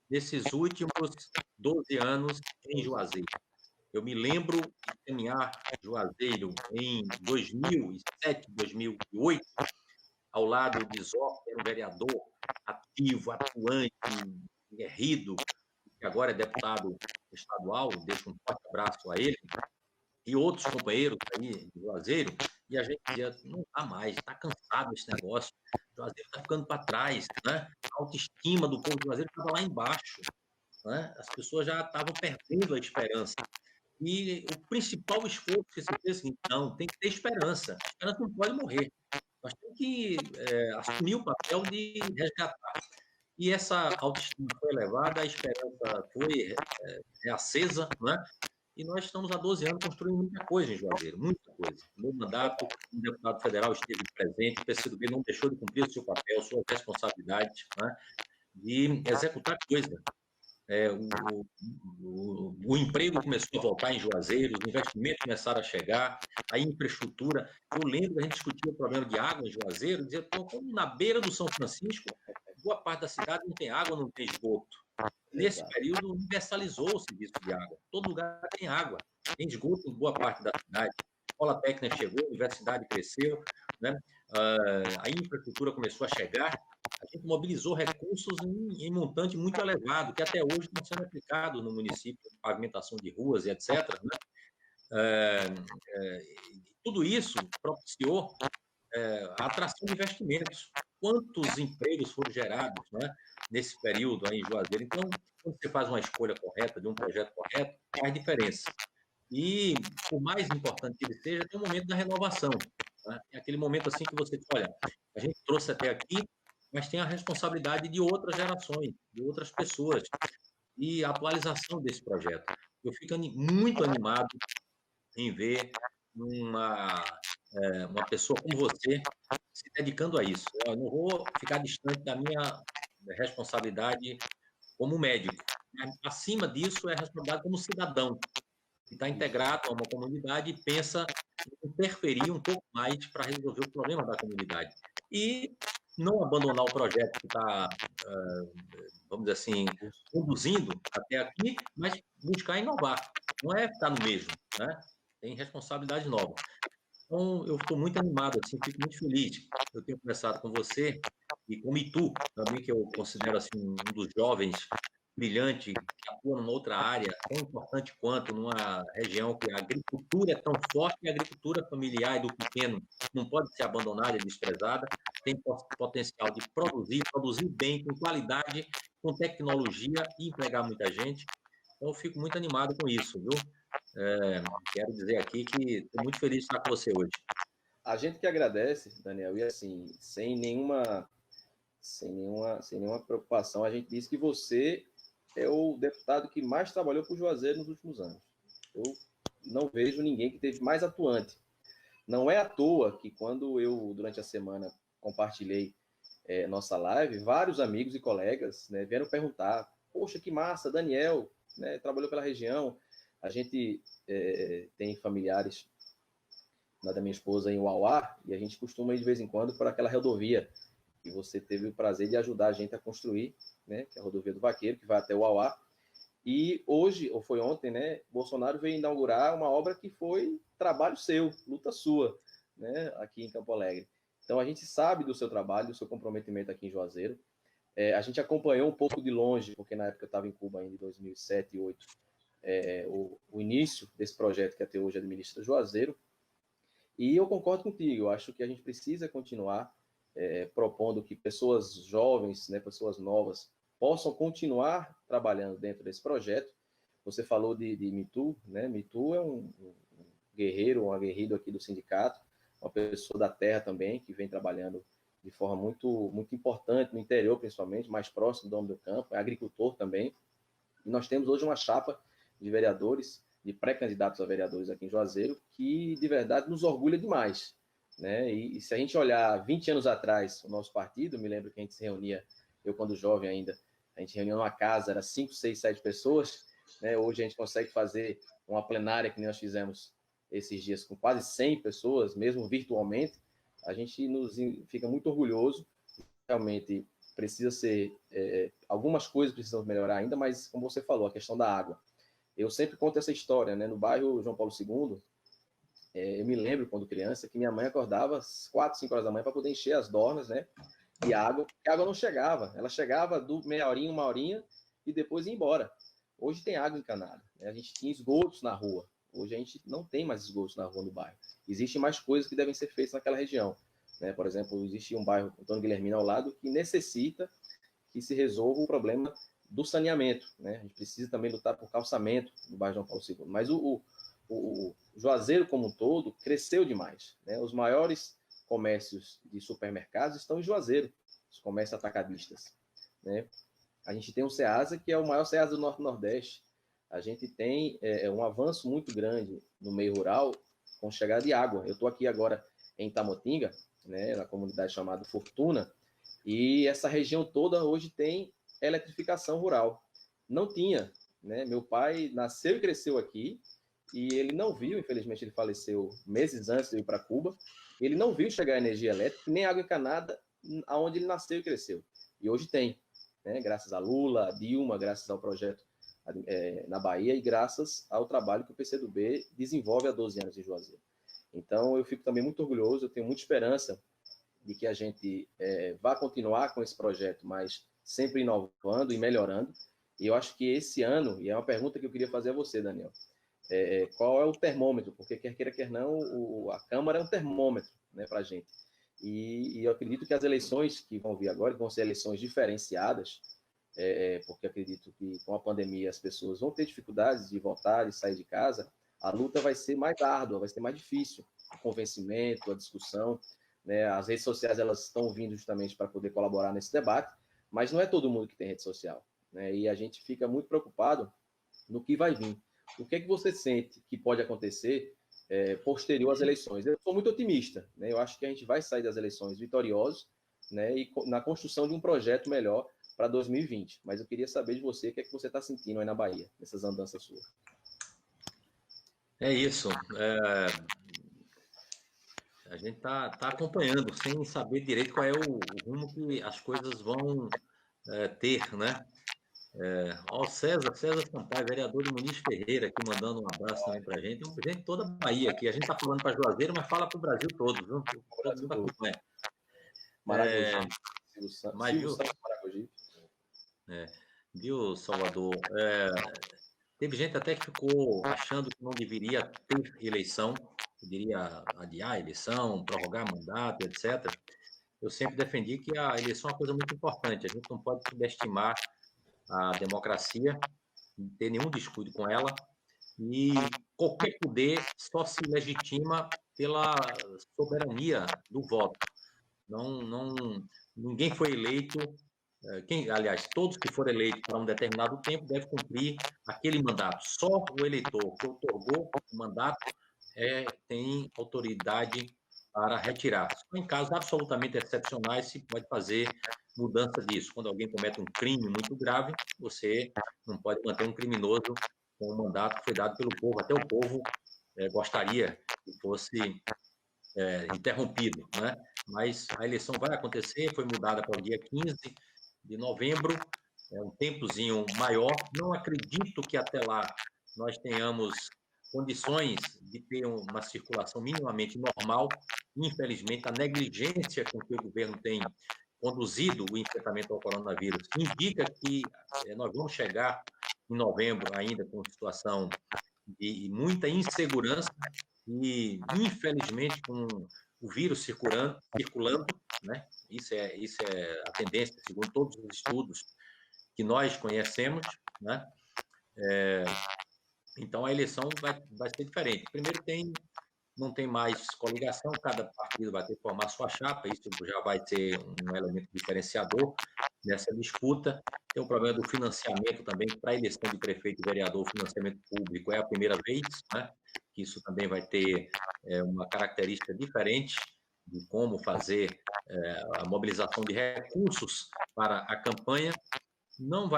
nesses últimos 12 anos em Juazeiro. Eu me lembro de caminhar Juazeiro em 2007, 2008, ao lado de Zó, que era um vereador ativo, atuante, guerrido, que agora é deputado estadual, deixo um forte abraço a ele, e outros companheiros aí de Juazeiro, e a gente dizia, não dá mais, está cansado esse negócio, Juazeiro está ficando para trás, né? A autoestima do povo de Juazeiro estava lá embaixo, né? As pessoas já estavam perdendo a esperança. E o principal esforço que se fez é o seguinte, não, tem que ter esperança, a esperança não pode morrer. Nós temos que assumir o papel de resgatar. E essa autoestima foi elevada, a esperança foi reacesa, né? E nós estamos há 12 anos construindo muita coisa em Juazeiro, muita coisa. No meu mandato, o deputado federal esteve presente, o PCdoB não deixou de cumprir o seu papel, suas responsabilidades, né? De executar coisa. O emprego começou a voltar em Juazeiro, os investimentos começaram a chegar, a infraestrutura. Eu lembro que a gente discutia o problema de água em Juazeiro, dizia, pô, como na beira do São Francisco, boa parte da cidade não tem água, não tem esgoto. Nesse período, universalizou o serviço de água. Todo lugar tem água, tem esgoto em boa parte da cidade. A escola técnica chegou, a universidade cresceu, né? A infraestrutura começou a chegar. A gente mobilizou recursos em montante muito elevado, que até hoje estão sendo aplicados no município, pavimentação de ruas e etc. Né? Tudo isso propiciou a atração de investimentos. Quantos empregos foram gerados, né, nesse período aí em Juazeiro? Então, quando você faz uma escolha correta, de um projeto correto, faz diferença. E, por mais importante que ele seja, tem um momento da renovação. Né? É aquele momento assim que você diz, olha, a gente trouxe até aqui, mas tem a responsabilidade de outras gerações, de outras pessoas, e a atualização desse projeto. Eu fico muito animado em ver uma pessoa como você se dedicando a isso. Eu não vou ficar distante da minha responsabilidade como médico. Acima disso, é a responsabilidade como cidadão, que está integrado a uma comunidade e pensa em interferir um pouco mais para resolver o problema da comunidade. E não abandonar o projeto que está, vamos dizer assim, conduzindo até aqui, mas buscar inovar. Não é ficar no mesmo, né? Tem responsabilidade nova. Então, eu estou muito animado, assim, fico muito feliz. Eu tenho conversado com você e com o Itu, também, que eu considero assim, um dos jovens brilhantes que atua numa outra área tão importante quanto numa região que a agricultura é tão forte, e a agricultura familiar e do pequeno não pode ser abandonada e desprezada, tem potencial de produzir bem, com qualidade, com tecnologia e empregar muita gente. Então, eu fico muito animado com isso, viu? Quero dizer aqui que estou muito feliz de estar com você hoje. A gente que agradece, Daniel, e assim, sem nenhuma preocupação, a gente diz que você é o deputado que mais trabalhou por Juazeiro nos últimos anos. Eu não vejo ninguém que teve mais atuante. Não é à toa que quando eu, durante a semana, compartilhei nossa live, vários amigos e colegas, né, vieram perguntar: poxa, que massa, Daniel, né, trabalhou pela região. A gente tem familiares da minha esposa em Uauá, e a gente costuma ir de vez em quando por aquela rodovia que você teve o prazer de ajudar a gente a construir, né, que é a rodovia do Vaqueiro, que vai até Uauá. E hoje, ou foi ontem, né, Bolsonaro veio inaugurar uma obra que foi trabalho seu, luta sua, né, aqui em Campo Alegre. Então a gente sabe do seu trabalho, do seu comprometimento aqui em Juazeiro. A gente acompanhou um pouco de longe, porque na época eu estava em Cuba ainda, em 2007 e 2008, o início desse projeto que até hoje administra Juazeiro. E eu concordo contigo, eu acho que a gente precisa continuar propondo que pessoas jovens, né, pessoas novas, possam continuar trabalhando dentro desse projeto. Você falou de Mitu, né? Mitu é um guerreiro, um aguerrido aqui do sindicato, uma pessoa da terra também, que vem trabalhando de forma muito, muito importante no interior, principalmente, mais próximo do homem do campo, é agricultor também. E nós temos hoje uma chapa de vereadores, de pré-candidatos a vereadores aqui em Juazeiro, que de verdade nos orgulha demais. Né? E se a gente olhar 20 anos atrás, o nosso partido, me lembro que a gente se reunia, eu quando jovem ainda, a gente reunia numa casa, era 5, 6, 7 pessoas, né? Hoje a gente consegue fazer uma plenária que nós fizemos esses dias com quase 100 pessoas, mesmo virtualmente. A gente fica muito orgulhoso, realmente precisa ser, algumas coisas precisam melhorar ainda, mas como você falou, a questão da água. Eu sempre conto essa história, né? No bairro João Paulo II, eu me lembro, quando criança, que minha mãe acordava às 4, 5 horas da manhã para poder encher as dornas, né, de água, porque a água não chegava. Ela chegava meia horinha, uma horinha, e depois ia embora. Hoje tem água encanada. Né? A gente tinha esgotos na rua. Hoje a gente não tem mais esgotos na rua no bairro. Existem mais coisas que devem ser feitas naquela região. Né? Por exemplo, existe um bairro, Antônio Guilhermino, ao lado, que necessita que se resolva o problema do saneamento. Né? A gente precisa também lutar por calçamento no bairro João Paulo II. Mas o Juazeiro como um todo cresceu demais. Né? Os maiores comércios de supermercados estão em Juazeiro, os comércios atacadistas. Né? A gente tem o Ceasa, que é o maior Ceasa do Norte-Nordeste. A gente tem um avanço muito grande no meio rural com chegada de água. Eu estou aqui agora em Tamotinga, né, na comunidade chamada Fortuna, e essa região toda hoje tem eletrificação rural. Não tinha. Né? Meu pai nasceu e cresceu aqui, e ele não viu, infelizmente ele faleceu meses antes de ir para Cuba, ele não viu chegar a energia elétrica, nem água encanada, aonde ele nasceu e cresceu. E hoje tem, né? Graças a Lula, a Dilma, graças ao projeto na Bahia e graças ao trabalho que o PCdoB desenvolve há 12 anos em Juazeiro. Então eu fico também muito orgulhoso, eu tenho muita esperança de que a gente vá continuar com esse projeto, mas sempre inovando e melhorando. E eu acho que esse ano, e é uma pergunta que eu queria fazer a você, Daniel, qual é o termômetro, porque quer queira, quer não, a Câmara é um termômetro, né, para a gente. E eu acredito que as eleições que vão vir agora vão ser eleições diferenciadas, porque acredito que com a pandemia as pessoas vão ter dificuldades de votar, de sair de casa, a luta vai ser mais árdua, vai ser mais difícil, o convencimento, a discussão, né, as redes sociais elas estão vindo justamente para poder colaborar nesse debate, mas não é todo mundo que tem rede social, né, e a gente fica muito preocupado no que vai vir. O que é que você sente que pode acontecer posterior às eleições? Eu sou muito otimista, né? Eu acho que a gente vai sair das eleições vitoriosos, né? E na construção de um projeto melhor para 2020. Mas eu queria saber de você o que é que você está sentindo aí na Bahia, nessas andanças suas. É isso. A gente está acompanhando, sem saber direito qual é o rumo que as coisas vão ter, né? Ó, César Sampaio, vereador de Muniz Ferreira, aqui mandando um abraço também para a gente. Tem gente de toda a Bahia aqui. A gente está falando para Juazeiro, mas fala para o Brasil todo, viu? Todo mundo acompanha. Maragogi. Silvio Santos Maragogi. Viu, Salvador? Teve gente até que ficou achando que não deveria ter eleição, deveria adiar a eleição, prorrogar mandato, etc. Eu sempre defendi que a eleição é uma coisa muito importante. A gente não pode subestimar a democracia ter nenhum descuido com ela, e qualquer poder só se legitima pela soberania do voto. Ninguém foi eleito, aliás, todos que foram eleitos para um determinado tempo devem cumprir aquele mandato. Só o eleitor que otorgou o mandato tem autoridade para retirar. Só em casos absolutamente excepcionais se pode fazer mudança disso. Quando alguém comete um crime muito grave, você não pode manter um criminoso com um mandato que foi dado pelo povo. Até o povo gostaria que fosse interrompido, né? Mas a eleição vai acontecer, foi mudada para o dia 15 de novembro, um tempozinho maior. Não acredito que até lá nós tenhamos condições de ter uma circulação minimamente normal. Infelizmente, a negligência com que o governo tem conduzido o enfrentamento ao coronavírus indica que nós vamos chegar em novembro ainda com situação de muita insegurança e, infelizmente, com o vírus circulando, né? Isso é a tendência, segundo todos os estudos que nós conhecemos, né? Então, a eleição vai ser diferente. Primeiro, não tem mais coligação, cada partido vai ter que formar sua chapa, isso já vai ser um elemento diferenciador nessa disputa. Tem o problema do financiamento também, para a eleição de prefeito e vereador, o financiamento público é a primeira vez, né? Isso também vai ter uma característica diferente de como fazer a mobilização de recursos para a campanha. Não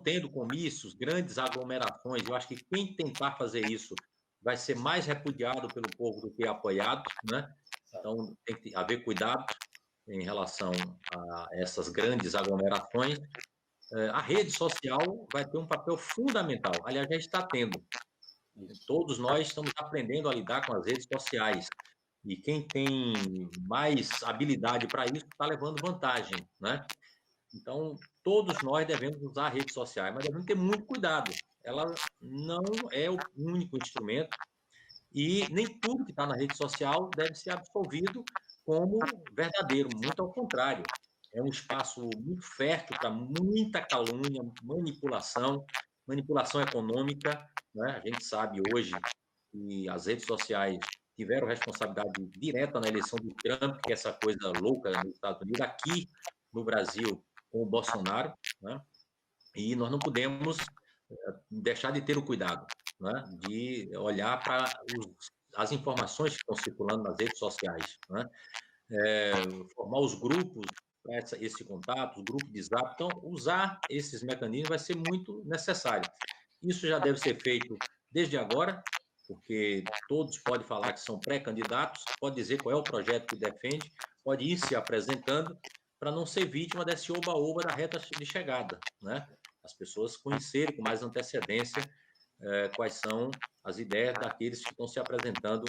tendo comícios, grandes aglomerações, eu acho que quem tentar fazer isso vai ser mais repudiado pelo povo do que apoiado, né? Então, tem que haver cuidado em relação a essas grandes aglomerações. A rede social vai ter um papel fundamental, aliás, já está tendo. Todos nós estamos aprendendo a lidar com as redes sociais, e quem tem mais habilidade para isso está levando vantagem, né? Então, todos nós devemos usar redes sociais, mas devemos ter muito cuidado. Ela não é o único instrumento e nem tudo que está na rede social deve ser absolvido como verdadeiro, muito ao contrário. É um espaço muito fértil para muita calúnia, manipulação econômica, né? A gente sabe hoje que as redes sociais tiveram responsabilidade direta na eleição do Trump, que é essa coisa louca nos Estados Unidos, aqui no Brasil, com o Bolsonaro, né? E nós não podemos deixar de ter o cuidado, né? De olhar para as informações que estão circulando nas redes sociais, né? Formar os grupos para esse contato, os grupos de Zap. Então, usar esses mecanismos vai ser muito necessário. Isso já deve ser feito desde agora, porque todos podem falar que são pré-candidatos, pode dizer qual é o projeto que defende, pode ir se apresentando, para não ser vítima desse oba-oba da reta de chegada, né? As pessoas conhecerem com mais antecedência quais são as ideias daqueles que estão se apresentando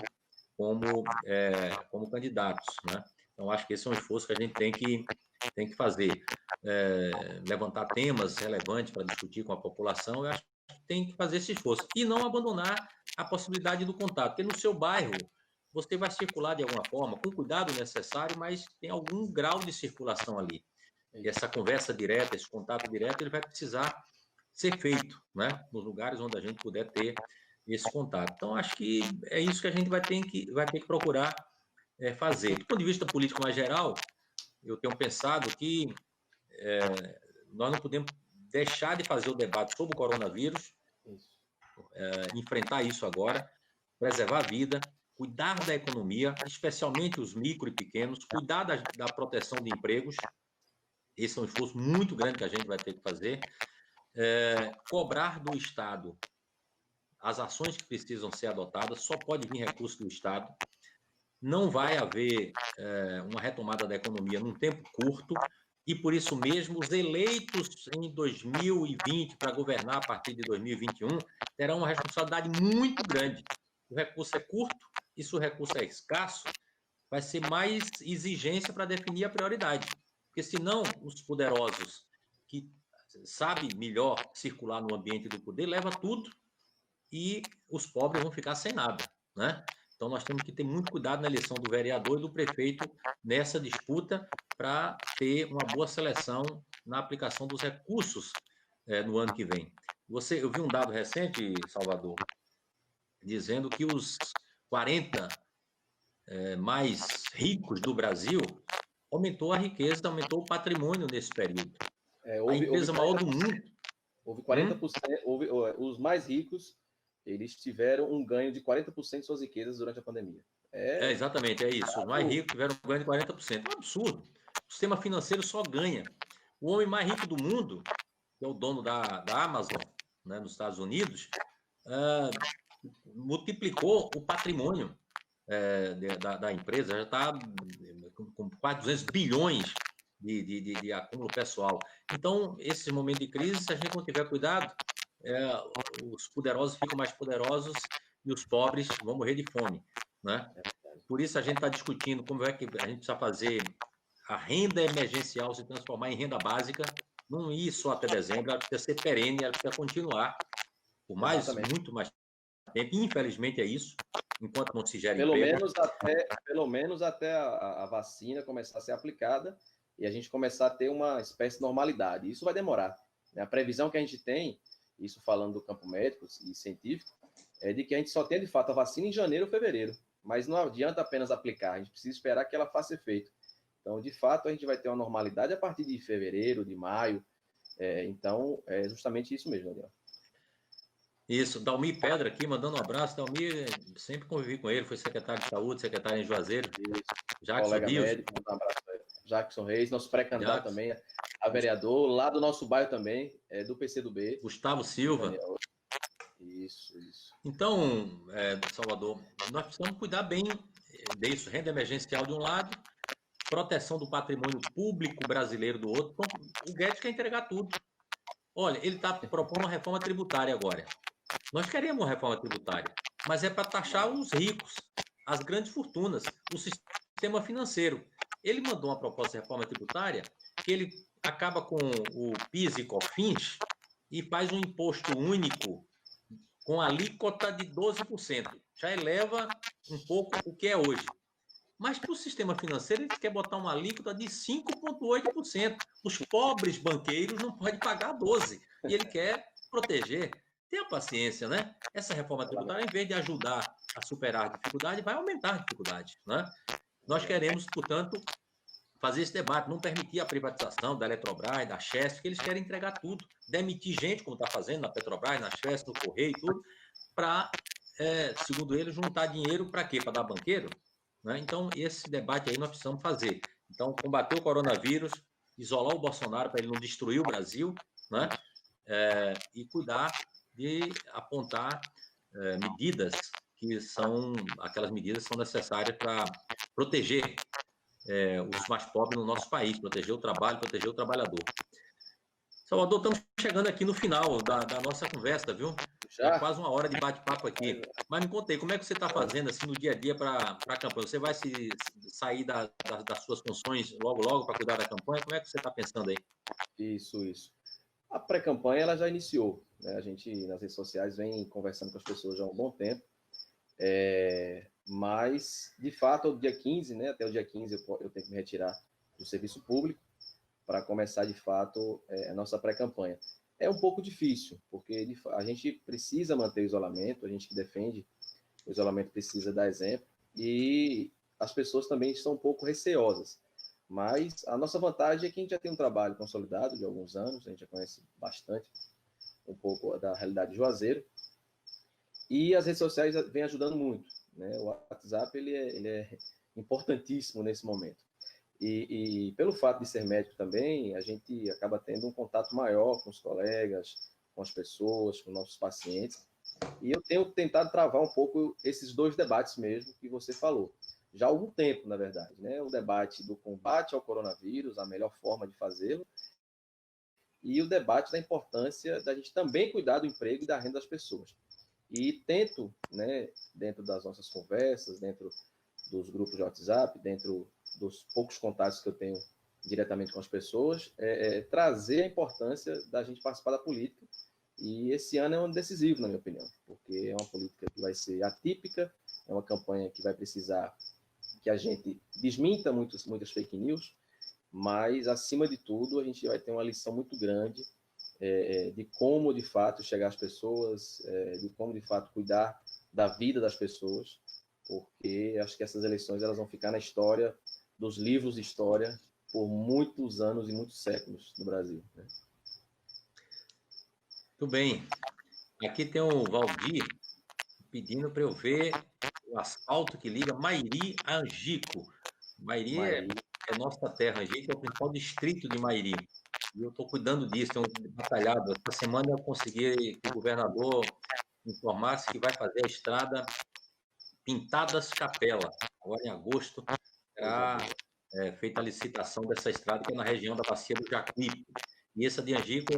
como candidatos, né? Então, acho que esse é um esforço que a gente tem que fazer. Levantar temas relevantes para discutir com a população, eu acho que tem que fazer esse esforço. E não abandonar a possibilidade do contato, porque no seu bairro você vai circular de alguma forma, com o cuidado necessário, mas tem algum grau de circulação ali. E essa conversa direta, esse contato direto, ele vai precisar ser feito, né? Nos lugares onde a gente puder ter esse contato. Então, acho que é isso que a gente vai ter que procurar fazer. Do ponto de vista político mais geral, eu tenho pensado que nós não podemos deixar de fazer o debate sobre o coronavírus, enfrentar isso agora, preservar a vida, cuidar da economia, especialmente os micro e pequenos, cuidar da proteção de empregos. Esse é um esforço muito grande que a gente vai ter que fazer. Cobrar do Estado as ações que precisam ser adotadas, só pode vir recurso do Estado. Não vai haver uma retomada da economia num tempo curto, e por isso mesmo os eleitos em 2020 para governar a partir de 2021 terão uma responsabilidade muito grande. O recurso é curto, e se o recurso é escasso, vai ser mais exigência para definir a prioridade. Porque senão os poderosos que sabem melhor circular no ambiente do poder, leva tudo e os pobres vão ficar sem nada, né? Então, nós temos que ter muito cuidado na eleição do vereador e do prefeito nessa disputa para ter uma boa seleção na aplicação dos recursos no ano que vem. Eu vi um dado recente, Salvador, dizendo que os 40 mais ricos do Brasil aumentou a riqueza, aumentou o patrimônio nesse período. A empresa maior do mundo. Houve 40%, os mais ricos, eles tiveram um ganho de 40% de suas riquezas durante a pandemia. Exatamente, é isso. Os mais ricos tiveram um ganho de 40%. É um absurdo. O sistema financeiro só ganha. O homem mais rico do mundo, que é o dono da Amazon, né, nos Estados Unidos, multiplicou o patrimônio da empresa, já está com quase 200 bilhões de acúmulo pessoal. Então, esse momento de crise, se a gente não tiver cuidado, os poderosos ficam mais poderosos e os pobres vão morrer de fome, né? Por isso a gente está discutindo como é que a gente precisa fazer a renda emergencial se transformar em renda básica, não ir só até dezembro, ela precisa ser perene, ela precisa continuar por muito mais tempo. Infelizmente é isso, enquanto não se gera emprego. Pelo menos até a vacina começar a ser aplicada e a gente começar a ter uma espécie de normalidade. Isso vai demorar. A previsão que a gente tem, isso falando do campo médico e científico, é de que a gente só tem, de fato, a vacina em janeiro ou fevereiro. Mas não adianta apenas aplicar, a gente precisa esperar que ela faça efeito. Então, de fato, a gente vai ter uma normalidade a partir de fevereiro, de maio. Então, é justamente isso mesmo, Daniel. Isso, Dalmi Pedra aqui, mandando um abraço. Dalmi, sempre convivi com ele, foi secretário de saúde, secretário em Juazeiro. Jackson colega Rios. Médico, um abraço para ele. Jackson Reis, nosso pré-candidato também, a vereador, lá do nosso bairro também, do PCdoB. Gustavo Silva. Daniel. Isso. Então, Salvador, nós precisamos cuidar bem disso, renda emergencial de um lado, proteção do patrimônio público brasileiro do outro. Então, o Guedes quer entregar tudo. Olha, ele está propondo uma reforma tributária agora. Nós queremos uma reforma tributária, mas é para taxar os ricos, as grandes fortunas, o sistema financeiro. Ele mandou uma proposta de reforma tributária que ele acaba com o PIS e COFINS e faz um imposto único com alíquota de 12%. Já eleva um pouco o que é hoje. Mas para o sistema financeiro, ele quer botar uma alíquota de 5,8%. Os pobres banqueiros não podem pagar 12%. E ele quer proteger. Tenha paciência, né? Essa reforma tributária, em vez de ajudar a superar a dificuldade, vai aumentar a dificuldade, né? Nós queremos, portanto, fazer esse debate, não permitir a privatização da Eletrobras, da Chesf, que eles querem entregar tudo. Demitir gente, como está fazendo na Petrobras, na Chesf, no Correio e tudo, para, segundo eles, juntar dinheiro para quê? Para dar banqueiro? Né? Então, esse debate aí nós precisamos fazer. Então, combater o coronavírus, isolar o Bolsonaro para ele não destruir o Brasil, né? E cuidar de apontar medidas que são aquelas medidas que são necessárias para proteger os mais pobres no nosso país, proteger o trabalho, proteger o trabalhador. Salvador, estamos chegando aqui no final da nossa conversa, viu? Já quase uma hora de bate-papo aqui. Mas me contei, como é que você está fazendo assim, no dia a dia para a campanha? Você vai sair das suas funções logo para cuidar da campanha? Como é que você está pensando aí? Isso. A pré-campanha ela já iniciou. Né? A gente, nas redes sociais, vem conversando com as pessoas já há um bom tempo. Mas, de fato, o dia 15, né? Até o dia 15 eu tenho que me retirar do serviço público para começar, de fato, a nossa pré-campanha. É um pouco difícil, porque a gente precisa manter o isolamento, a gente que defende o isolamento precisa dar exemplo, e as pessoas também estão um pouco receosas. Mas a nossa vantagem é que a gente já tem um trabalho consolidado de alguns anos, a gente já conhece bastante um pouco da realidade de Juazeiro, e as redes sociais vêm ajudando muito. Né? O WhatsApp ele é importantíssimo nesse momento. E pelo fato de ser médico também, a gente acaba tendo um contato maior com os colegas, com as pessoas, com nossos pacientes. E eu tenho tentado travar um pouco esses dois debates mesmo que você falou. Já há algum tempo, na verdade. Né? O debate do combate ao coronavírus, a melhor forma de fazê-lo, e o debate da importância da gente também cuidar do emprego e da renda das pessoas. E tento, né, dentro das nossas conversas, dentro dos grupos de WhatsApp, dentro dos poucos contatos que eu tenho diretamente com as pessoas, trazer a importância da gente participar da política. E esse ano é um ano decisivo, na minha opinião, porque é uma política que vai ser atípica, é uma campanha que vai precisar que a gente desminta muitas fake news, mas, acima de tudo, a gente vai ter uma lição muito grande de como, de fato, chegar às pessoas, de como, de fato, cuidar da vida das pessoas, porque acho que essas eleições elas vão ficar na história dos livros de história por muitos anos e muitos séculos no Brasil, né? Muito bem. Aqui tem o Valdir pedindo para eu ver o asfalto que liga Mairi a Angico. Mairi é nossa terra, Angico é o principal distrito de Mairi. E eu estou cuidando disso, tenho batalhado. Essa semana eu consegui que o governador informasse que vai fazer a estrada Pintadas Capela. Agora, em agosto, será feita a licitação dessa estrada, que é na região da Bacia do Jacuípe. E essa de Angico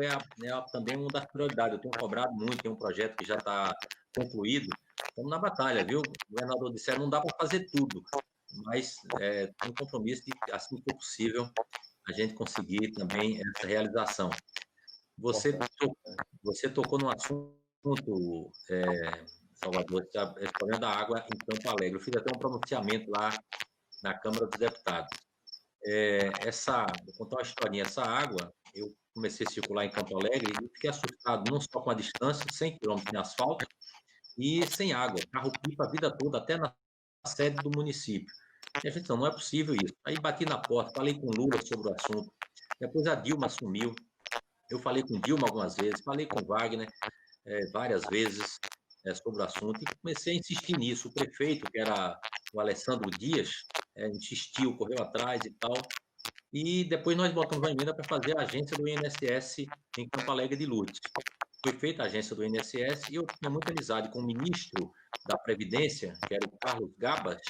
também uma das prioridades. Eu tenho cobrado muito, tem um projeto que já está concluído. Estamos na batalha, viu? O governador disse, não dá para fazer tudo, mas tem um compromisso de, assim que for possível, a gente conseguir também essa realização. Você tocou num assunto, Salvador, esse problema da água em Campo Alegre. Eu fiz até um pronunciamento lá na Câmara dos Deputados. Vou contar uma historinha. Essa água, eu comecei a circular em Campo Alegre e fiquei assustado, não só com a distância, 100 quilômetros de asfalto, e sem água. Carro-pipa a vida toda, até na sede do município. E a gente não é possível isso. Aí bati na porta, falei com o Lula sobre o assunto. Depois a Dilma assumiu. Eu falei com Dilma algumas vezes, falei com Wagner várias vezes sobre o assunto e comecei a insistir nisso. O prefeito, que era o Alessandro Dias, insistiu, correu atrás e tal. E depois nós botamos uma emenda para fazer a agência do INSS em Campo Alegre de Lourdes. Foi feita a agência do INSS e eu tinha muita amizade com o ministro da Previdência, que era o Carlos Gabas,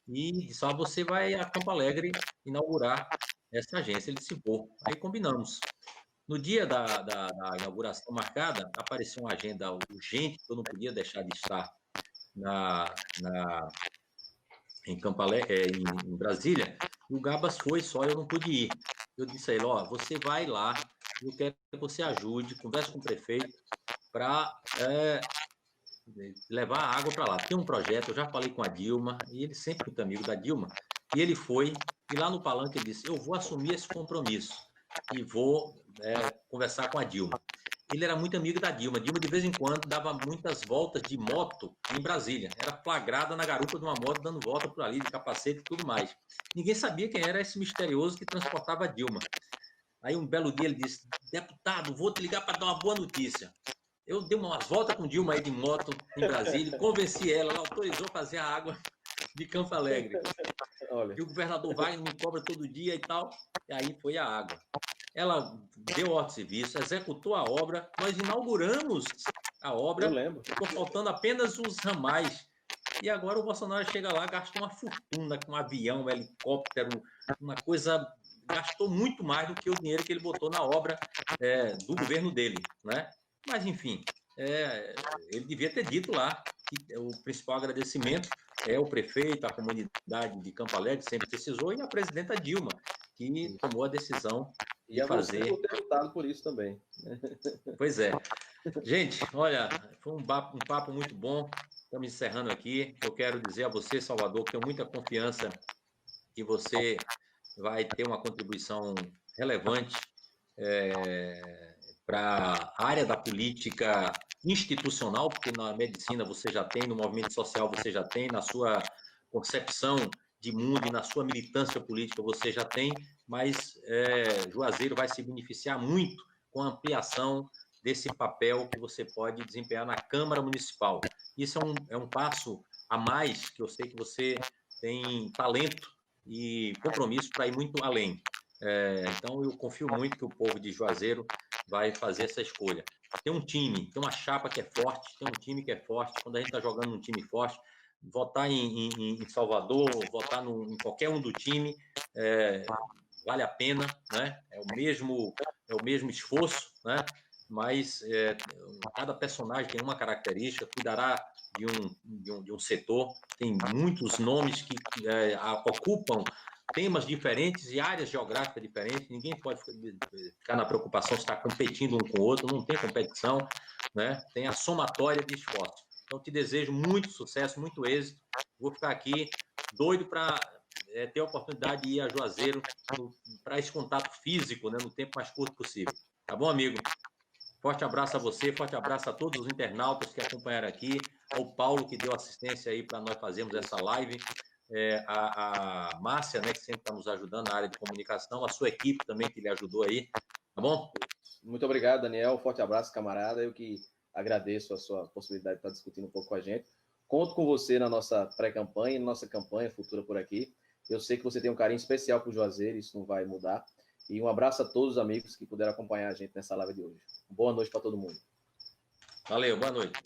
e só você vai a Campo Alegre inaugurar essa agência. Ele disse, pô, aí combinamos. No dia da inauguração marcada, apareceu uma agenda urgente, que eu não podia deixar de estar em Campo Alegre, em Brasília, e o Gabas foi só, eu não pude ir. Eu disse a ele, você vai lá, eu quero que você ajude, converse com o prefeito para levar a água para lá. Tem um projeto, eu já falei com a Dilma, e ele sempre muito amigo da Dilma, e ele foi, e lá no palanque ele disse, eu vou assumir esse compromisso e vou conversar com a Dilma. Ele era muito amigo da Dilma. Dilma, de vez em quando, dava muitas voltas de moto em Brasília. Era flagrada na garupa de uma moto, dando volta por ali, de capacete e tudo mais. Ninguém sabia quem era esse misterioso que transportava a Dilma. Aí, um belo dia, ele disse, deputado, vou te ligar para dar uma boa notícia. Eu dei umas voltas com Dilma aí de moto em Brasília, convenci ela, ela autorizou fazer a água de Campo Alegre. Olha. E o governador Wagner me cobra todo dia e tal. E aí foi a água. Ela deu ordem de serviço, executou a obra, nós inauguramos a obra, ficou faltando apenas os ramais. E agora o Bolsonaro chega lá, gastou uma fortuna com um avião, um helicóptero, uma coisa... Gastou muito mais do que o dinheiro que ele botou na obra do governo dele, né? Mas, enfim, ele devia ter dito lá que o principal agradecimento é o prefeito, a comunidade de Campo Alegre, sempre precisou, e a presidenta Dilma, que tomou a decisão de fazer... E você ter lutado por isso também. Pois é. Gente, olha, foi um papo muito bom. Estamos encerrando aqui. Eu quero dizer a você, Salvador, que tenho muita confiança que você vai ter uma contribuição relevante para a área da política institucional, porque na medicina você já tem, no movimento social você já tem, na sua concepção de mundo e na sua militância política você já tem, mas Juazeiro vai se beneficiar muito com a ampliação desse papel que você pode desempenhar na Câmara Municipal. Isso é um passo a mais, que eu sei que você tem talento e compromisso para ir muito além. Então, eu confio muito que o povo de Juazeiro vai fazer essa escolha. Tem um time, tem uma chapa que é forte, tem um time que é forte. Quando a gente está jogando um time forte, votar em Salvador, votar em qualquer um do time, vale a pena, né? É o mesmo esforço, né? Mas cada personagem tem uma característica, cuidará de um setor, tem muitos nomes que ocupam temas diferentes e áreas geográficas diferentes, ninguém pode ficar na preocupação se está competindo um com o outro, não tem competição, né? Tem a somatória de esforços. Então, te desejo muito sucesso, muito êxito, vou ficar aqui doido para ter a oportunidade de ir a Juazeiro para esse contato físico, né, no tempo mais curto possível. Tá bom, amigo? Forte abraço a você, forte abraço a todos os internautas que acompanharam aqui, ao Paulo, que deu assistência aí para nós fazermos essa live, a Márcia, né, que sempre está nos ajudando na área de comunicação, a sua equipe também que lhe ajudou aí, tá bom? Muito obrigado, Daniel. Forte abraço, camarada. Eu que agradeço a sua possibilidade de estar discutindo um pouco com a gente. Conto com você na nossa pré-campanha, na nossa campanha futura por aqui. Eu sei que você tem um carinho especial por Juazeiro, isso não vai mudar. E um abraço a todos os amigos que puderam acompanhar a gente nessa live de hoje. Boa noite para todo mundo. Valeu, boa noite.